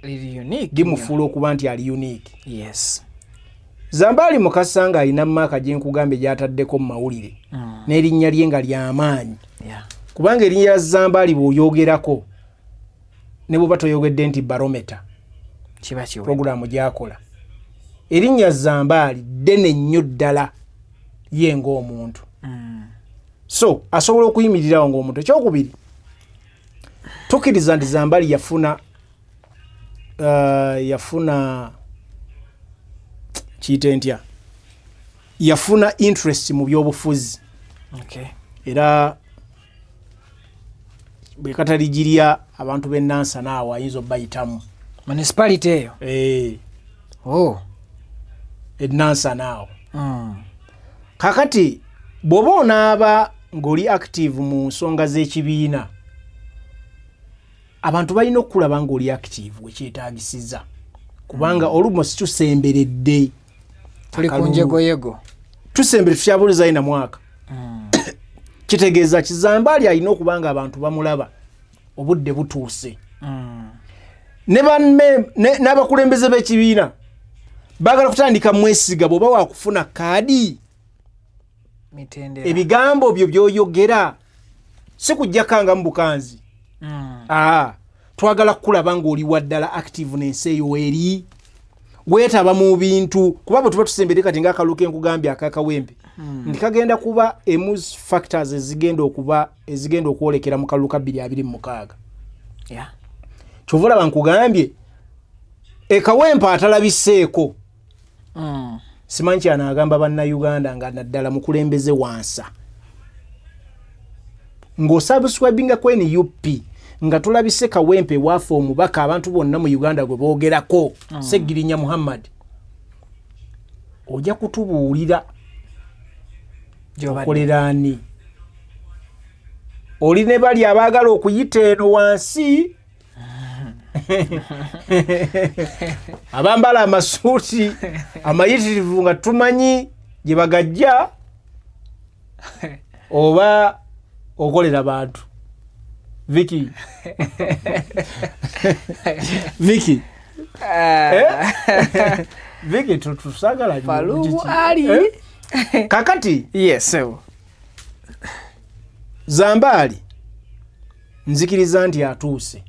Limufuula okuba nti ali unique. Zambali Mukasa nga alina maaka gye nkugambe gy'ataddeko mu mawulire n'erinnya lye nga ly'amaanyi. Kubanga erinnya lya Zambali bw'oyogerako ne bw'oba toyogedde nti barometer programu gy'akola. Erinnya Zambali ddene nnyo ddala ye ng'omuntu. So asobola okuyimirirawo ng'omuntu. Ekyokubiri tukkiriza nti Zambali yafuna kiyite ntya yafuna interest mu byobufuzi. Era bwe kataligirya abantu b'ennansa naawe ayinza obbayitamu municipality eyo. Ennansa naawe. Kakati bw'oba onaaba ng'oli active mu nsonga z'ekibiina abantu balina okulaba ng'oli active wekyetaagisiza kubanga almost tusemberedde tuli ku njegoyego tusembere tukyabulizayo na mwaka kitegeeza Kizambaali alina okuba nga abantu bamulaba obudde butuuse n'abakulembeze b'ekibiina baagala kutandika mwesiga bw'oba wakufuna kaadi ebigambo byo by'oyogera si kujjakanga mu bukanzi twagala kukulaba ng'oli waddala active n'ensi eyo eri weetaba mu bintu kuba bwe tuba tusembere kati ng'akalulu ke nkugambye akakawempe ndikagenda kuba emus factors ezigenda okwolekera mu kalulu ka 2026 kyova olaba nkugambye ekawempe atalabiseeko simanyi kyanaagamba bannayuganda nga naddala mukulembeze wansa ng'osubscribinga ku NUP nga tulabise Kawempe waafa omubaka abantu bonna mu Uganda gwe boogerako Seggirinya Muhammad ojja kutubuulira okoleraani oli ne bali abaagala okuyita eno wansi abambala amasuuti amayitirivu nga tumanyi gye bagajja oba okolera bantu Vicky Vicky Vicky tusagala ali kakati yes Zambaali nzikiriza nti atuuse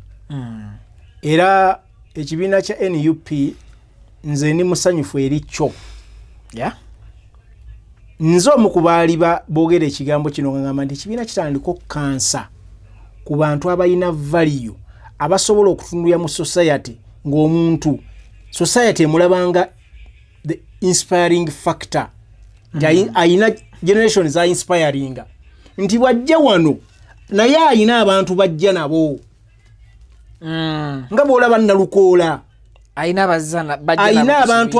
era ekibiina kya NUP nze ni musanyufu eri kyo nze omu ku baali boogera ekigambo kino ngamba nti ekibiina kitandika kansa ku bantu abalina value abasobola okutunulya mu society ng'omuntu society emulabanga the inspiring factor nti ayina generation za inspiring nti bwajja wano naye ayina abantu bajja nabo nga bw'olaba Nalukoola ayina abantu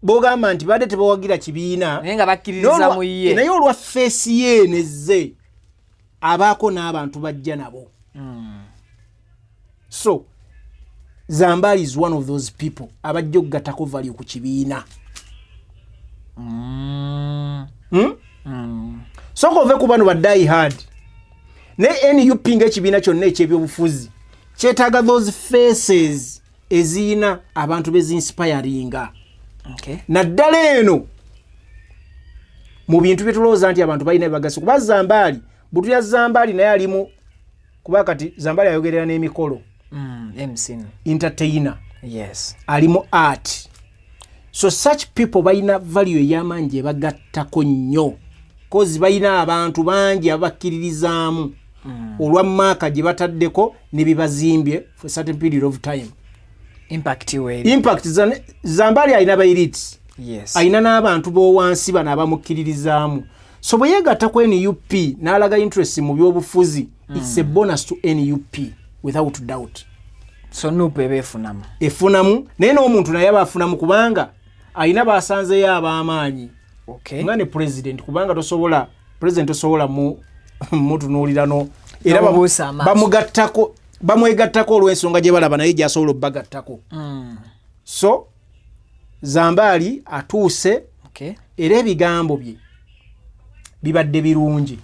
bogamba nti badde tebawagira kibiina naye nga bakkiririza mu ye naye olwa feesi ye nezze abaako n'abantu bajja nabo so Zambaali is one of those people abajja okugattako value ku kibiina sooka ove ku bano baddayi hard ne NUP ng'ekibiina kyonna eky'ebyobufuzi kyetaaga those faces eziyina abantu bezinspiringa naddala eno mu bintu bye tulowooza nti abantu balina ebibagasa kuba Zambaali butulya Zambaali naye alimu kuba kati Zambaali ayogerera n'emikolo entertainer alimu art so such people balina value ey'amaanyi gye bagattako nnyo kozi balina abantu bangi abakkiririzaamu olwa maaka gye bataddeko ne bibazimbye for certain period of time impact Zambaali alina bayiriti alina n'abantu b'owansi bano abamukkiririzaamu so bwe yeegatta ku NUP n'alaga interest mu byobufuzi it's a bonus to NUP without doubt so NUP efunamu naye n'omuntu naye abafunamu kubanga alina basanzeyo ab'amaanyi nga ne president kubanga tosobola mutunuulirano era bamwegattako olw'ensonga gye balaba naye gy'asobola obbagattako so Zambaali atuuse era ebigambo bye bibadde birungi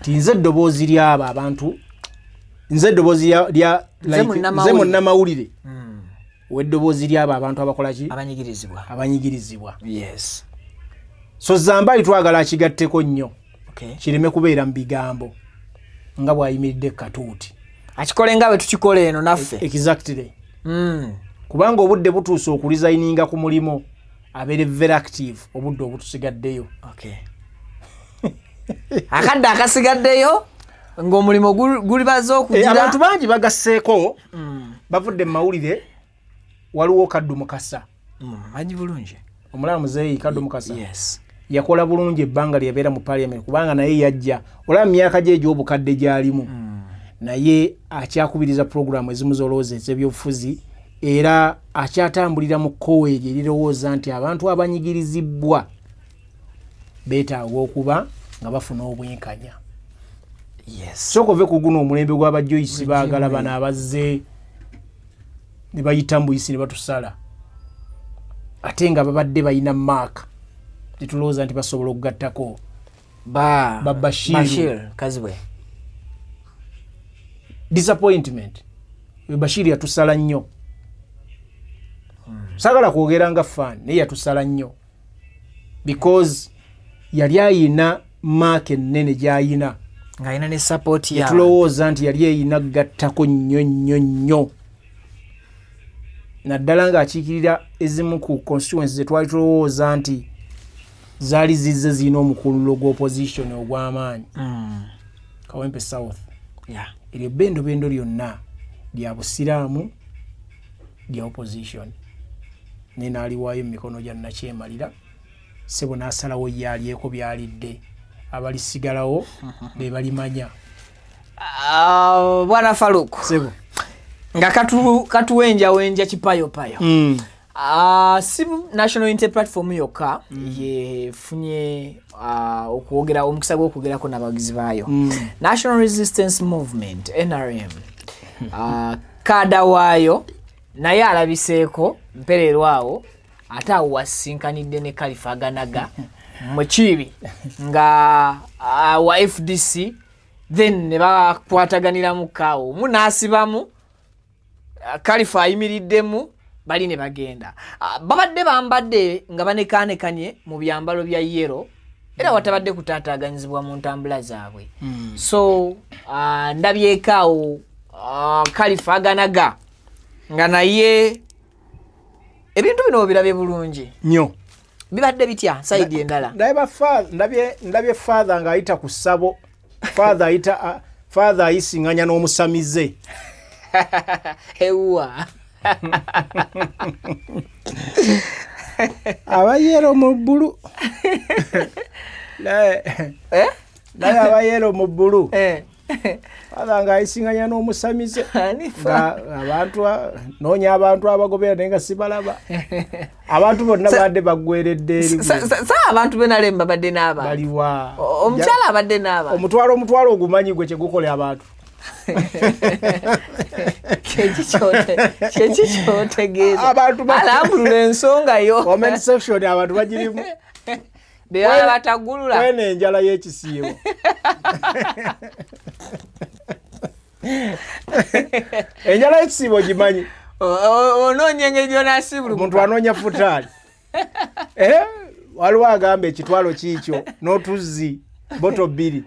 ti nze eddoboozi ly'abo abantu nze eddoboozi nze munnamawulire w'eddoboozi ly'abo abantu abakola ki abanyigirizibwa so Zambaali twagala akigatteko nnyo kireme kubeera mu bigambo nga bw'ayimiridde katuuti akikole nga bwe tukikola eno naffe exactly kubanga obudde butuuse okulizayininga ku mulimu abeere very active obudde obutusigaddeyo akadde akasigaddeyo ng'omulimu gulibaza okugira abantu bangi bagasseeko bavudde mu mawulire waliwo Kaddu Mukasa manyi bulungi omulamuzi Kaddu Mukasa yakola bulungi ebbanga lyebeera mu parliament kubanga naye yajja olaba myaka gye egy'obukadde gy'alimu naye akyakubiriza programu ezimu z'olowooza ez'ebyobufuzi era akyatambulira mu kkowe eryo erirowooza nti abantu abanyigirizibwa beetaaga okuba nga bafuna obwenkanya Yes. Soko ve kuguno omulembe gw'aba Joyce baagala bana abazze ne bayita mbuyisi ne batusala. Ate nga babadde bayina mark. Tetulowooza nti basobola okugattako. Bashir Kazibwe. Disappointment. Bashir yatusala nnyo. Sagala kwogera nga fan naye yatusala nnyo. Because yali ayina mark ennene gy'ayina. Ng'ayina ne support ya. Tulowooza nti yali eyina gattako nnyo. Naddala ng'akiikirira ezimu ku constituencies ze twali tulowooza nti zaali zizze zirina omukululo gw'opposition ogw'amaanyi. Kawempe South. Eryo bendo lyonna lya busiraamu lya opposition. Ne naaliwaayo mu mikono gya Nakyemalira. Ssebo n'asalawo yalyeko byalidde. Abalisigalawo be balimanya. Bwana Faruku. Ssebo. Nga katuwenja kipayopayo. Si National Unity Platform yokka yefunye okwogera omukisa gw'okwogerako n'abagizi baayo. National Resistance Movement NRM kada waayo naye alabiseeko mpererwawo ate awo wasinkanidde ne Kalifaganaga mu Kiibi nga wa FDC then ne bakwataganira mu kaawo munaasibamu Kalifa ayimiriddemu bali ne bagenda. Babadde bambadde nga banekanekanye mu byambalo bya yero era watabadde kutaataganyizibwa mu ntambula zaabwe. So ndabyekaawo Kalifaganaga nga naye ebintu bino birabye bulungi nnyo. Bibadde bitya side endala. Ndabye father ng'ayita ku ssabo. Father ayisinganya n'omusamize. Ewa. Abayero mu bbulu. Naye abayero mu bbulu. Father ng'ayisinganya n'omusamize. Noonya abantu abagobera naye nga sibalaba. Abantu bonna badde baggweredde eri. Abantu benalemba badde n'abantu. Baliwa. Omukyala abadde n'abantu. Omutwalo ogumanyi gwe kye gukole abantu. Kyekikyootegeeza alambulula ensonga yo. Comment section abantu bagirimu. Beba batagulula. Wene enjala y'ekisiibo. Enjala y'ekisiibo gimanyi. Onoonya engeri gy'onaasibula. Omuntu anoonya futaali. Waliwo agamba ekitwalo kiikyo n'otuzzi boto 2.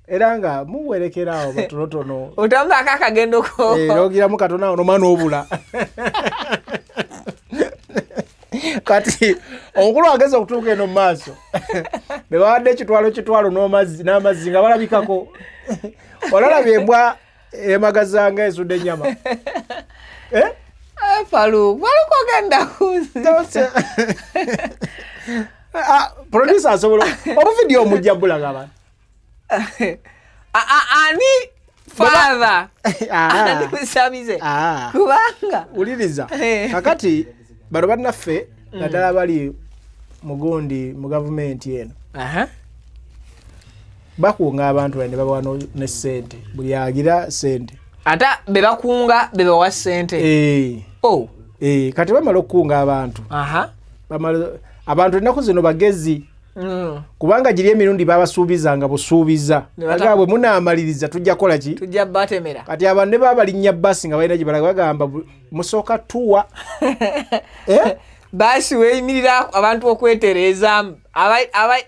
Era nga muwerekera awo batonotono. Otamba akakagendo ko. Ogiramu katono awo nomwana obula. Kati omukulu ageza okutuuka eno mu maaso. Be bawadde ekitwalo n'amazzi nga balabikako. Olalabye embwa emagazanga esudde ennyama. Faruku ogenda kuza. Producer asobola obuvidiyo omujja bulaga abantu. Ani father ani musamize kubanga uliriza kakati bano bannaffe naddala bali mugundi mu gavumenti eno bakunga abantu ne babawa ne ssente buli agira ssente ata be bakunga be bawa ssente kati bamala okukunga abantu abantu ennaku zino bagezi kubanga giri emirundi babasuubizanga busuubiza aga bwe munaamaliriza tujja kola ki tujja batemera kati abantu ne babalinnya basi nga balina gye bagamba musooka tuwa basi weeyimirira abantu okwetereeza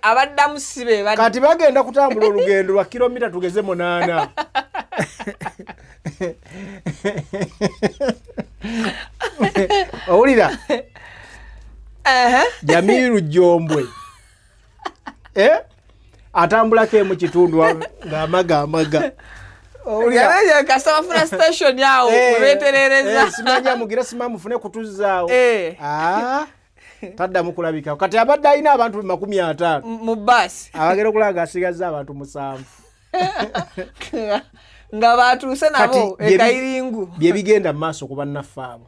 abaddamu sibe kati bagenda kutambula olugendo lwa kilomita tugeze 8 owulira Jamiru Jombwe atambulako mu kitundu ng'amaga Oya kasaba funa station yao weterereza simanya mugira simamu fune kutuzaawo tadda mukulabika kati abadde ayina abantu 50 mu bus abagera okulaga asigaza abantu 7 nga batuuse nabo ekairingu bye bigenda maaso kuba naffaabo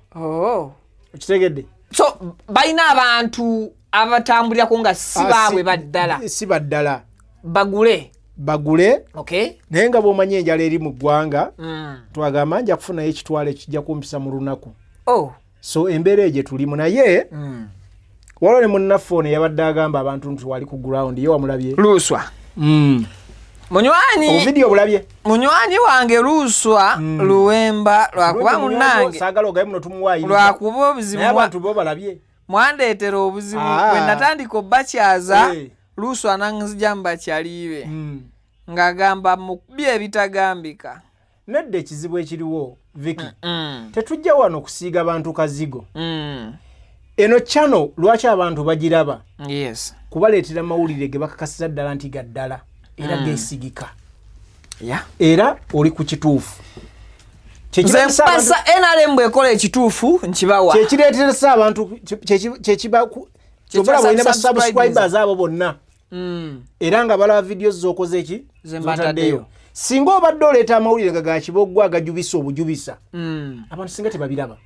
okitegedde so bayina abantu abatambulira ko nga sibaabwe baddala sibaddala bagule bagule Okay. naye nga bw'omanya enjala eri mu ggwanga twagamba nja kufunayo ekitwalo ekijja kumpisa mu lunaku so embeera egyo tulimu naye waliwo ne munnaffe ono yabadde agamba abantu nti wali ku ground ye wamulabye Luswa obuvidiyo bulabye munywanyi wange Luswa Luwemba lwakuba munnange saagala ogaye muno tumuwaayiriza lwakuba obuzibu naye abantu bo balabye mwandeetera obuzibu bwe natandika obbakyaza Luswa nanzija mbakyaliibe ng'agamba mu bye ebitagambika nedda ekizibu ekiriwo Vicky tetujja wano kusiiga bantu kazigo eno channel lwaki abantu bagiraba kubaleetera amawulire ge bakakasiza ddala nti gaddala era geesigika era oli ku kituufu mpasa NRM bwekola ekituufu nkibawa kyekireeteresa abantu kyobala boyina basubscribers abo bonna era nga balaba vidiyo z'okoze eki zotaddeyo singa obadde oleeta amawulire ga kiboggwa agajubisa obujubisa abantu singa tebabiraba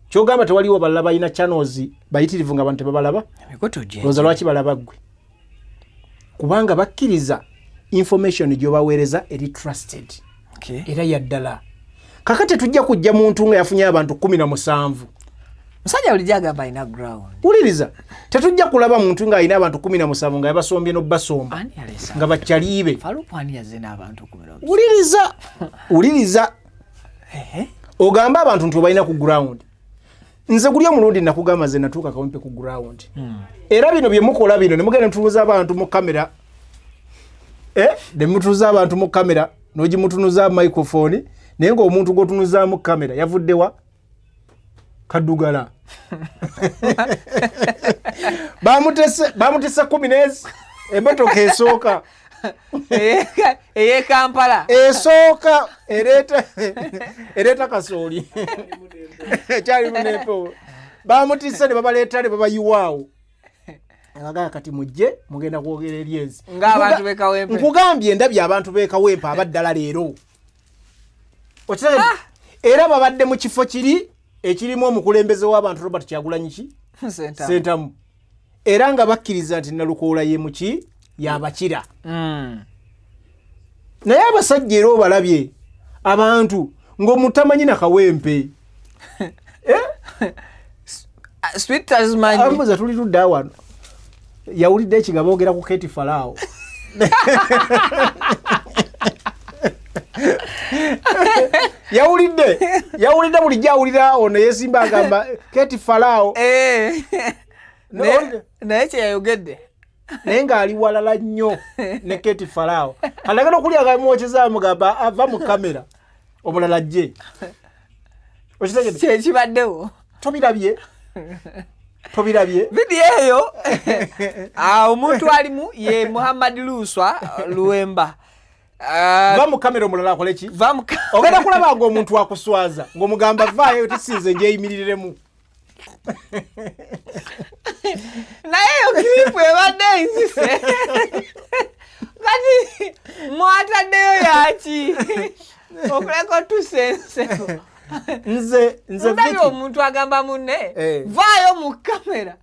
kyogamba tewaliwo balala balina channels bayitirivu nga abantu tebabalaba loza lwaki balaba ggwe kubanga bakkiriza information gyobaweereza eri trusted era yaddala kakati tujja kujja muntu nga yafunye abantu 17 musajja bulijjo agamba alina ground wuliriza tetujja kulaba muntu nga alina abantu 17 nga yabasombye n'obbasomba nga bakyaliibe wuliriza ogamba abantu nti obalina ku ground nze guli omulundi nakugamba ze natuuka kawempe ku ground era bino bye mukola bino ne mugenda mutunuza abantu mu kamera ne mutunuza abantu mu kamera n'ogimutunuza microphone naye ng'omuntu gw'otunuza mu kamera yavuddewa Kadugala bamutese 10 emmotoka esooka eye Kampala esooka ereeta kasooli kyali munepo bamutise ne babaleeta ne babayiwaawo ngagaa kati mujje mugenda kwogera eryezi ng'abantu b'ekawempe nkugambye ndabye abantu b'ekawempe abaddala leero okirabye era babadde mu kifo kiri ekirimu omukulembeze w'abantu Robert Kyagulanyi Sentamu era nga bakkiriza nti Nalukoola ye muki yabakira naye abasajja era obalabye abantu ng'omutamanyi na kawempe amuza tuli tudda wano yawulidde ekigabo ogera ku Keti Falao yawulidde bulijjo awulira ono yesimba agamba Keti Falao naye kyeyayogedde naye ng'ali walala nnyo ne Keti Falao alagala okuli agamwokyeza amugamba ava mu kamera omulala jje kyekibaddewo tobirabye vidiyo eyo omuntu alimu ye Muhammad Luswa Luwemba va mu kamera omulala akole ki ogenda kulaba ng'omuntu akuswaza ng'omugamba vaayo tisinze njeyimiriremu naye yo kiripu ebadde enzise kati mwataddeyo yaki okuleka otusenseo nze ndabye omuntu agamba munne vaayo mu kamera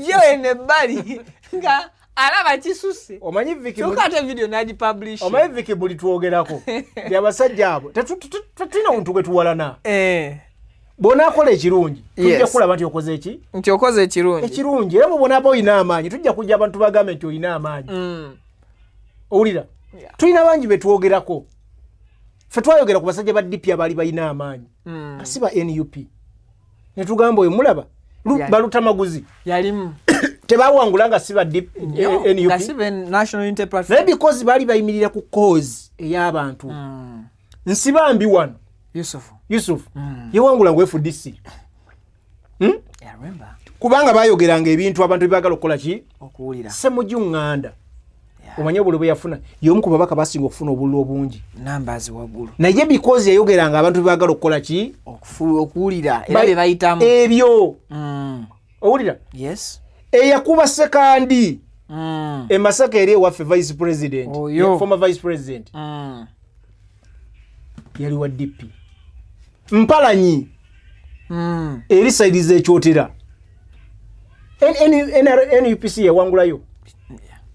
yo eno ebbali nga alaba kisuse omanyi Vicky kyokate video nagipublish omanyi Vicky buli twogerako byabasajja abo tetulina muntu gwe tuwalana bw'onaakola ekirungi tujja kulaba nti okoze eki nti okoze ekirungi era bw'onaaba olina amaanyi tujja kujja abantu bagambe nti olina amaanyi owulira tulina bangi betwogerako ffe twayogera ku basajja ba DP abaali balina amaanyi si ba NUP ne tugamba oyo mulaba balutamaguzi yalimu tebawangula nga si ba NUP naye because baali bayimirira ku cause ey'abantu nsibambi wano Yusuf yewangula ngu FDC kubanga bayogeranga ebintu abantu bebagala okukola ki Ssemujjuŋŋanda omanye obululu bwe yafuna y'omu ku babaka basinga okufuna obululu obungi naye because yayogeranga abantu bebagala okukola ki okuwulira era bye bayitamu ebyo owulira eyakuba sekandi emasaka eri ewaffe vice president former vice president yali wa DP Mpalanyi eri saidiza ekyotera NUPC yawangulayo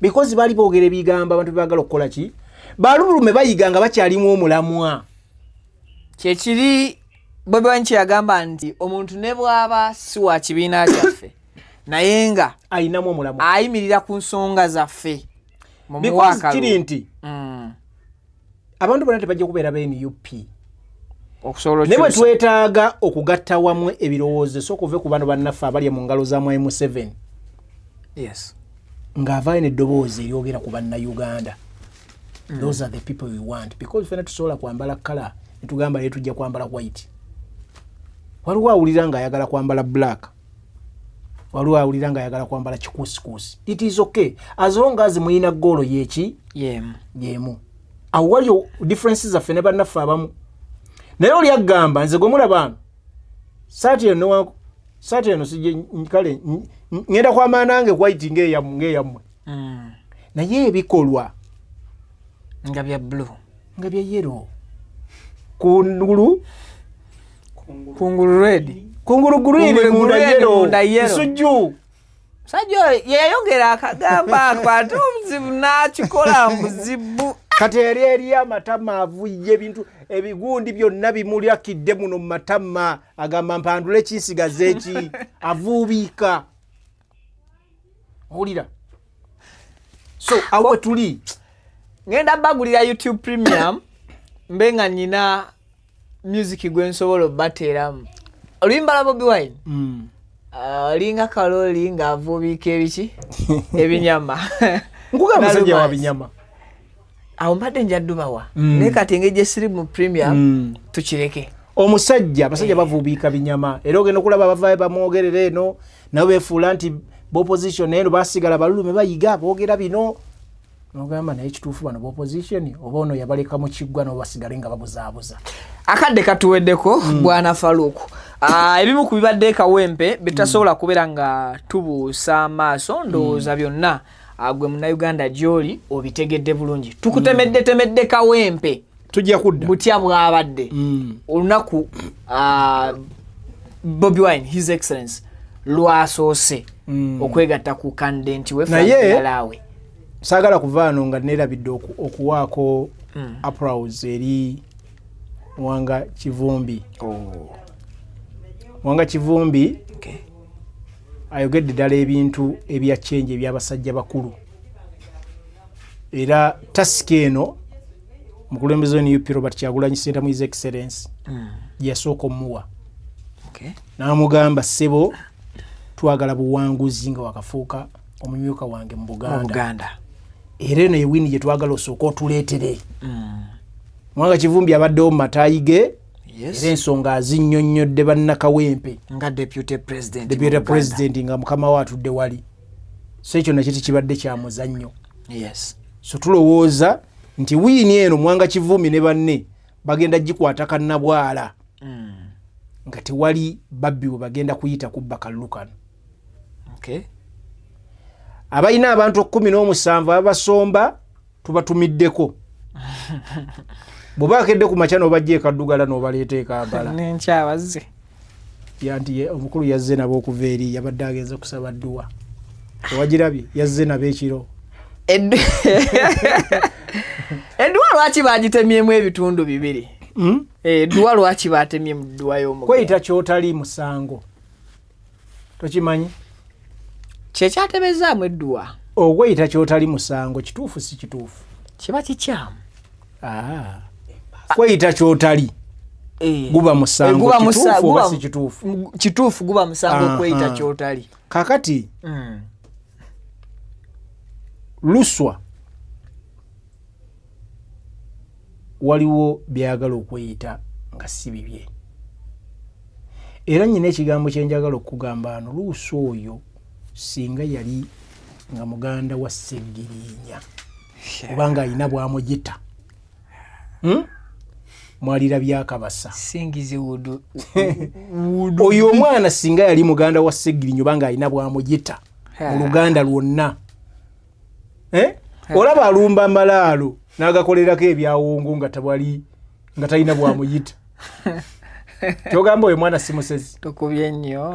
because bali boogera ebigamba abantu baagala okukola ki balulume bayiganga bakyalimu omulamwa kyekiri Bobi Wine yagamba nti omuntu ne bw'aba si wa kibiina kyaffe naye nga ayinamu omulamwa ayimirira ku nsonga zaffe because kiri nti abantu bonna tebajja kubeera BNUP ne bwe twetaaga okugatta wamu ebirowoozo so kuve ku bano bannaffe abali mu ngalo za M7 yes ng'avaayo n'eddoboozi eryogera ku bannayuganda those are the people we want because fena tusobola kwambala kala netugamba leero tujja kwambala white waliwo awulira ng'ayagala kwambala black waliwo awulira ng'ayagala kwambala kikuusikuusi it is okay as long as muyina goolo yeki yemu awo waliwo differences zaffe ne bannaffe abamu naye oli agamba nze gwe mulaba saati eno sije kale ngenda kwambala nange white ng'eyammwe naye ebikolwa nga bya blue nga bya yellow kungulu red kungulu green munda yellow sujju sajjo yayongera akagamba akwate obuzibu n'akikola muzibu kati eri amatama avuyye ebintu ebigundi byonna bimulyakidde muno mu matama agamba mpandule kinsigaze eki avuubika owulira so awo tuli ngenda bagulira YouTube Premium mbenga nina music gwe nsobola bateeramu oluyimba la Bobi Wine linga kaloli nga avuubika ebiki ebinyama nkugamba musajja wa binyama awo mbadde njaddubawa naye kati engeri siri mu Premium tukireke omusajja abasajja bavuubika binyama era ogenda okulaba abavaayo bamwogerera eno nabo beefuula nti b'opposition eno basigala balulume bayiga boogera bino nogamba naye kituufu bano b'opposition oba ono yabaleka mu kiggwa n'o basigale nga babuzaabuza akadde katuweddeko bwana Faluku ebimu ku bibadde kawempe bitasobola kubeera nga tubuusa amaaso ndowooza byonna gwe munnayuganda gy'oli obitegedde bulungi tukutemedde kawempe tujja kudda butya bwabadde olunaku Bobi Wine his excellence lwasoose okwegatta ku candidate we Falawe saagala kuvaano nga neerabidde okuwaako applause eri Mwanga Kivumbi Mwanga Kivumbi ayogedde ddala ebintu ebya change ebyabasajja bakulu era tasika eno mukulembeze wa NUP Robert Kyagulanyi Ssentamu his excellence yasooka omuwa n'amugamba ssebo twagala buwanguzi nga wakafuuka omumyuka wange mu Buganda era eno ewini gye twagala osooka otuleetere Mwanga Kivumbi abaddewo mu mataayi ge era ensonga azinnyonnyodde bannakawempe nga deputy president nga mukama we atudde wali so ekyo nakyo tekibadde kya muzannyo so tulowooza nti wiini eno Mwanga Kivumbi ne banne bagenda gikwata kannabwala nga tewali babbi we bagenda kuyita kubba kalulu kano abalina abantu 17 abasomba tubatumiddeko bwebakedde ku makya n'obajja ekaddugala n'obaleeta ekambala nenkyabaze yanti omukulu yazze nabo okuva eri yabadde agenze kusaba dduwa ewagirabye yazze nabo ekiro edduwa lwaki bagitemyemu ebitundu bibiri edduwa lwaki batemye mu dduwa y'omugo kweyita kyotali musango tokimanyi kyekyatebezaamu edduwa okweyita kyotali musango kituufu si kituufu kiba kikyamu kweyita kyotali guba musango kituufu oba si kituufu kituufu guba musango kweyita kyotali kakati luswa waliwo byagala okweyita nga si bibye era nyina ekigambo kyenjagala okugamba ano luswa oyo singa yali nga muganda wa Sseggirinya kubanga alina bwamugita mwalira byakabasa singize wudu oyo omwana singa yali muganda wa Sseggirinya obanga alina bwamugita mu Luganda lwonna olaba alumba amalaalo n'agakolerako ebyawongo nga tabali nga talina bwamuyita kyogamba oyo mwana si musezi tukubye nnyo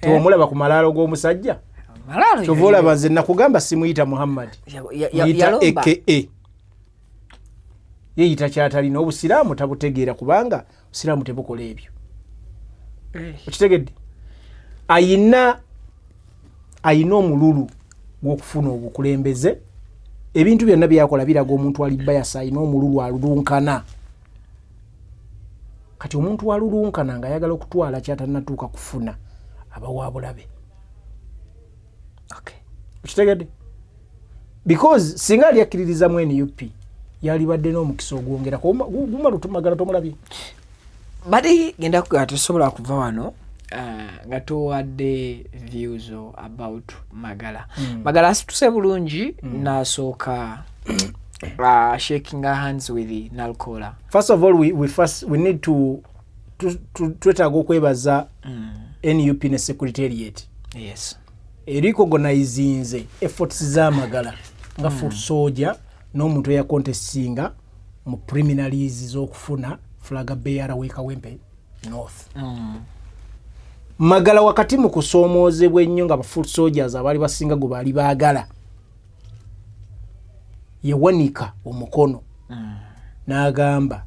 tewamulaba ku malaalo g'omusajja Malalo Chovola banze nakugamba simuyita Muhammad. Yita AKA. Yeyita kyatalina obusiraamu tabutegeera kubanga obusiraamu tebukola ebyo. Okitegedde? Ayina omululu gw'okufuna obukulembeze. Ebintu byonna byakola biraga omuntu ali bayasa ayina omululu alulunkana. Kati omuntu alulunkana nga ayagala okutwala kyatanatuuka kufuna abawaabulabe. Okay. Okitegedde? Because singa alyakkiririza mu NUP yalibadde n'omukisa ogwongera guma lutumagala tomulabye. Badi genda kusobola kuva wano nga towadde views about Magala. Magala asituse bulungi nasooka shaking our hands with Nalcola. First of all, we need to twetaaga okwebaza NUP ne Secretariat. Yes. Recognize efforts za Magala nga foot soldier n'omuntu eya contestinga mu preliminaries z'okufuna flag bearer weka wempe north. Magala wakati mu kusomoozebwa ennyo nga foot soldiers abali basinga go bali baagala yewanika omukono n'agamba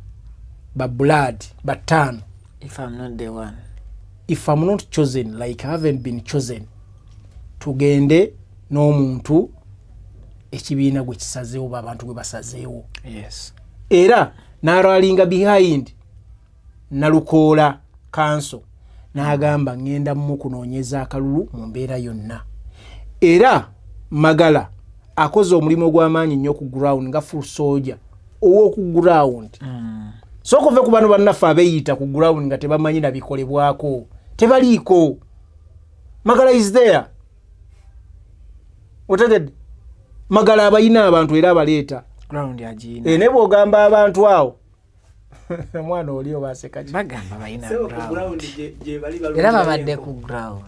ba blood batano, if I'm not the one, if I'm not chosen, like I haven't been chosen, tugende n'omuntu ekibiina gwe kisazeewo abantu gwe basazeewo. Yes. Era n'aralinga behind Nalukoola council n'agamba ngenda mu kunoonyeza akalulu mu mbeera yonna. Era Magala akoze omulimu gw'amaanyi nnyo ku ground nga full soldier ow'oku ground. So kuve ku bano bannaffe abeeyita ku ground nga tebamanyi na bikolebwako tebaliiko. Magala is there. Otegedde? Magala abayina abantu era abaleeta ground ya jina. Ne bw'ogamba abantu awo mwana oli obaseka ki bagamba bayina ground je bali balunda era babadde ku ground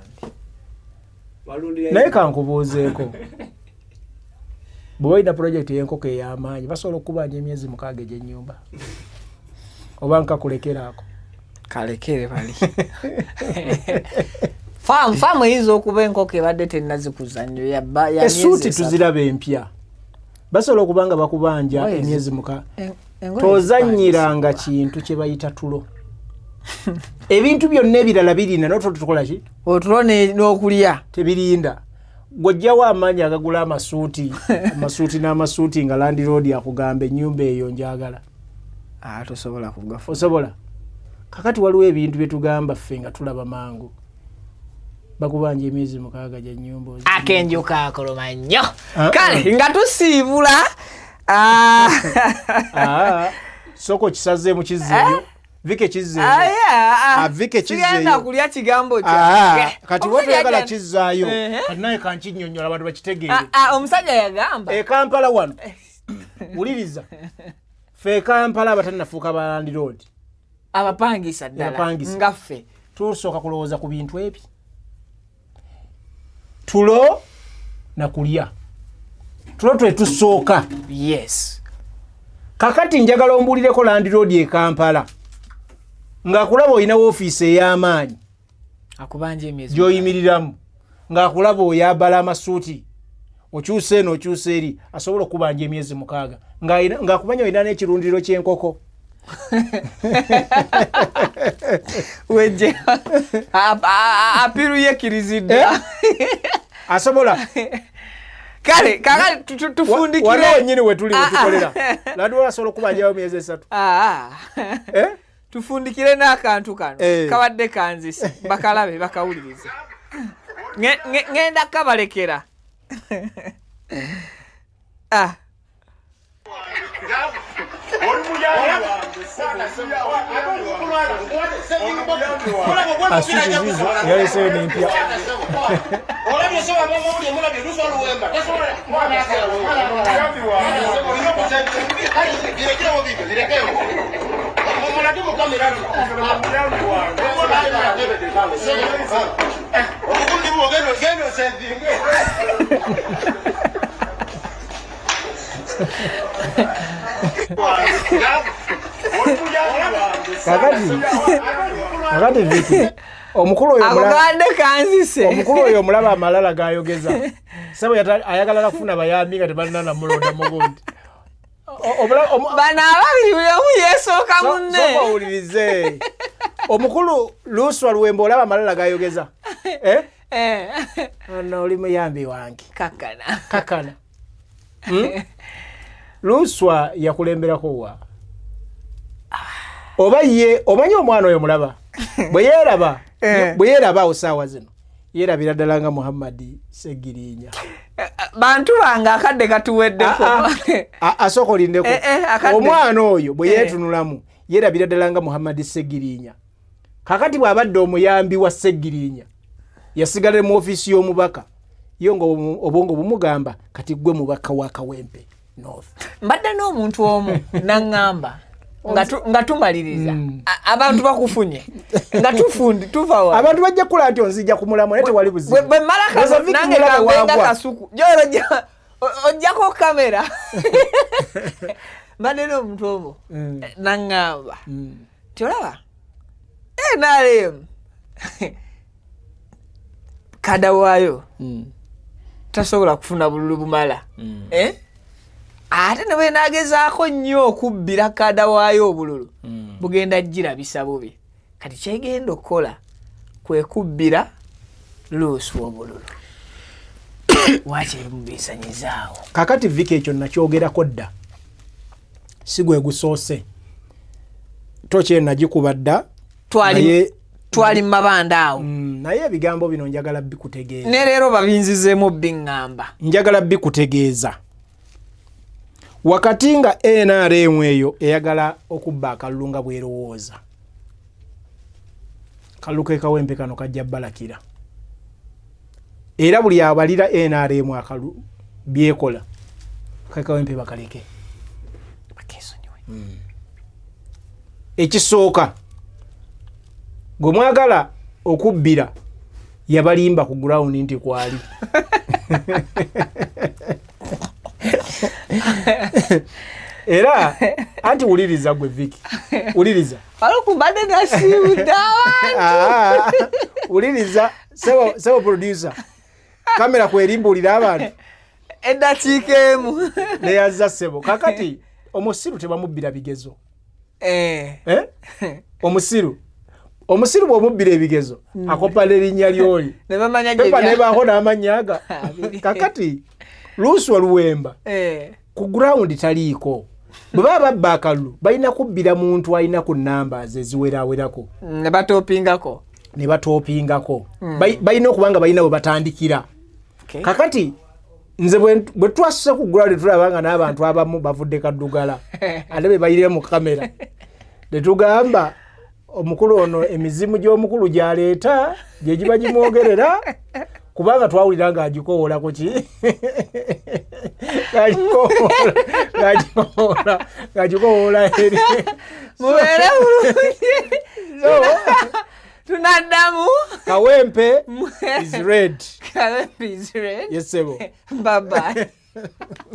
naye kankubuuzeeko bw'oyina project y'enkoko ey'amaanyi basobola okubanja emyezi 6 egy'ennyumba oba nkakulekeraako kalekere bali famu hizo okuba enkoko ebadde tennazikuza nnyo ya esuuti tuziraba empya basobola okubanga bakubanja emyezi 6 tozanyiranga kintu kye bayita tulo. Ebintu byonna ebirala birina n'otukola ki? Otulo n'okulya tebirinda. Gojjawo amaanyi agagula amasuuti n'amasuuti nga landlord akugamba ennyumba eyo njagala. Tosobola kugafa. Osobola. Kakati waliwo ebintu bye tugamba ffe nga tulaba mangu. Bakubanja emyezi 6 gya nnyumba. Akenjuka akoloma nnyo. Kale nga tusiibula soko kisaze mu kizeeyo vike kizeeyo vike kizeeyo sigenda kulya kigambo kyo kati wote yagala kizaayo naye kankinyonnyola abantu bakitegeere omusajja yagamba Kampala wano uliriza fe Kampala abatannafuuka ba landlord abapangisa ddala ngaffe tusooka kulowooza ku bintu ebyo tulo na kulya tulo tusooka. Yes. Kakati njagala ombulireko landlord e Kampala ng'akulaba olina woofiisi ey'amaanyi akubanja emyezi gy'oyimiriramu ng'akulaba oyambala amasuuti okyusa eno okyusa eri asobola okubanja emyezi 6 ng'akumanya olina n'ekirundiro ky'enkoko weje apiru yekirizidde asobola kale tufundikire wano nyine wetuli wetukolera landlord asobola okubanja emyezi 3 tufundikire n'akantu kano kabadde kanzise bakalabe bakawulirize ngenda kabalekera asuuzizo yaleseyo n'empya kakati viki omukulu oyo akogande kanzise omukulu oyo omulaba amalala gayogeza sabo ayagala kufuna bayambi nga tebalina na mulonda mugundi bana ababiri buli omu yeesooka munne sowulirize omukulu Luswa Luwemba olaba amalala gayogeza ono oli muyambi wange kakana Luswa yakulemberako wa oba ye omanyi omwana oyo mulaba bwe yeraba osaawa zino yerabira ddala nga Muhammad Segirinya bantu bange akadde katuweddeko asooka olindeko omwana oyo bwe yeetunulamu yerabira ddala nga Muhammad Segirinya kakati bw'abadde omuyambi wa Segirinya yasigala mu ofiisi y'omubaka yo obwongo bumugamba kati gwe mubaka wa Kawempe North mbadde n'omuntu omu naŋŋamba nga tumaliriza abantu bakufunye nga tufundi tuvawa abantu bajja kula nti onzija kumulamu naye tewali buzibu bwe malaka nange kambenga kasuku joro ojjako kamera mbadde n'omuntu omu naŋŋamba tiolaba NRM kada waayo tasobola kufuna bululu bumala ate ne bwe naagezaako nnyo okubbira kada waayo obululu bugenda girabisa bubi kati kyegenda okukola kwe kubbira Luswa obululu wakyebubisanyizaawo kakati viki ekyo nakyogerako dda si gwe gusoose tokyennagikuba dda twali mu mabanda awo naye ebigambo bino njagala bikutegeeza ne leero babinzizeemu biŋŋamba njagala bikutegeeza wakati nga NRM eyo eyagala okubba akalulu nga bwerowooza kalulu ke Kawempe kano kajja balakira era buli abalira NRM akalulu byekola ke Kawempe bakaleke bakeesonyiwe ekisooka gwe mwagala okubbira yabalimba ku ground nti kwali era anti wuliriza gwe Viki wuliriza alokumbadde nasiibudde abantu wuliriza sebo producer kamera kwerimbuulira abantu eddakiika emu neyazza sebo kakati omusiru tebamubbira bigezo omusiru bw'omubbira ebigezo akopala erinnya lyoli pepa nebaako n'amannya aga kakati Luswa Luwemba ku ground taliiko bwe baba babba akalulu balina kubbira muntu alina ku numbers eziwerawerako ne batoopingako balina okuba nga balina bwe batandikira kakati nze bwe twasusa ku ground tulaba nga n'abantu abamu bavudde kaddugala ate be bayire mu kamera ne tugamba omukulu ono emizimu gy'omukulu gyaleeta gye giba gimwogerera kubanga twawulira ng'agikoowola ku ki ng'agikoowola eri mubeere bulungi tunaddamu Kawempe is red Kawempe is red yes sebo bye bye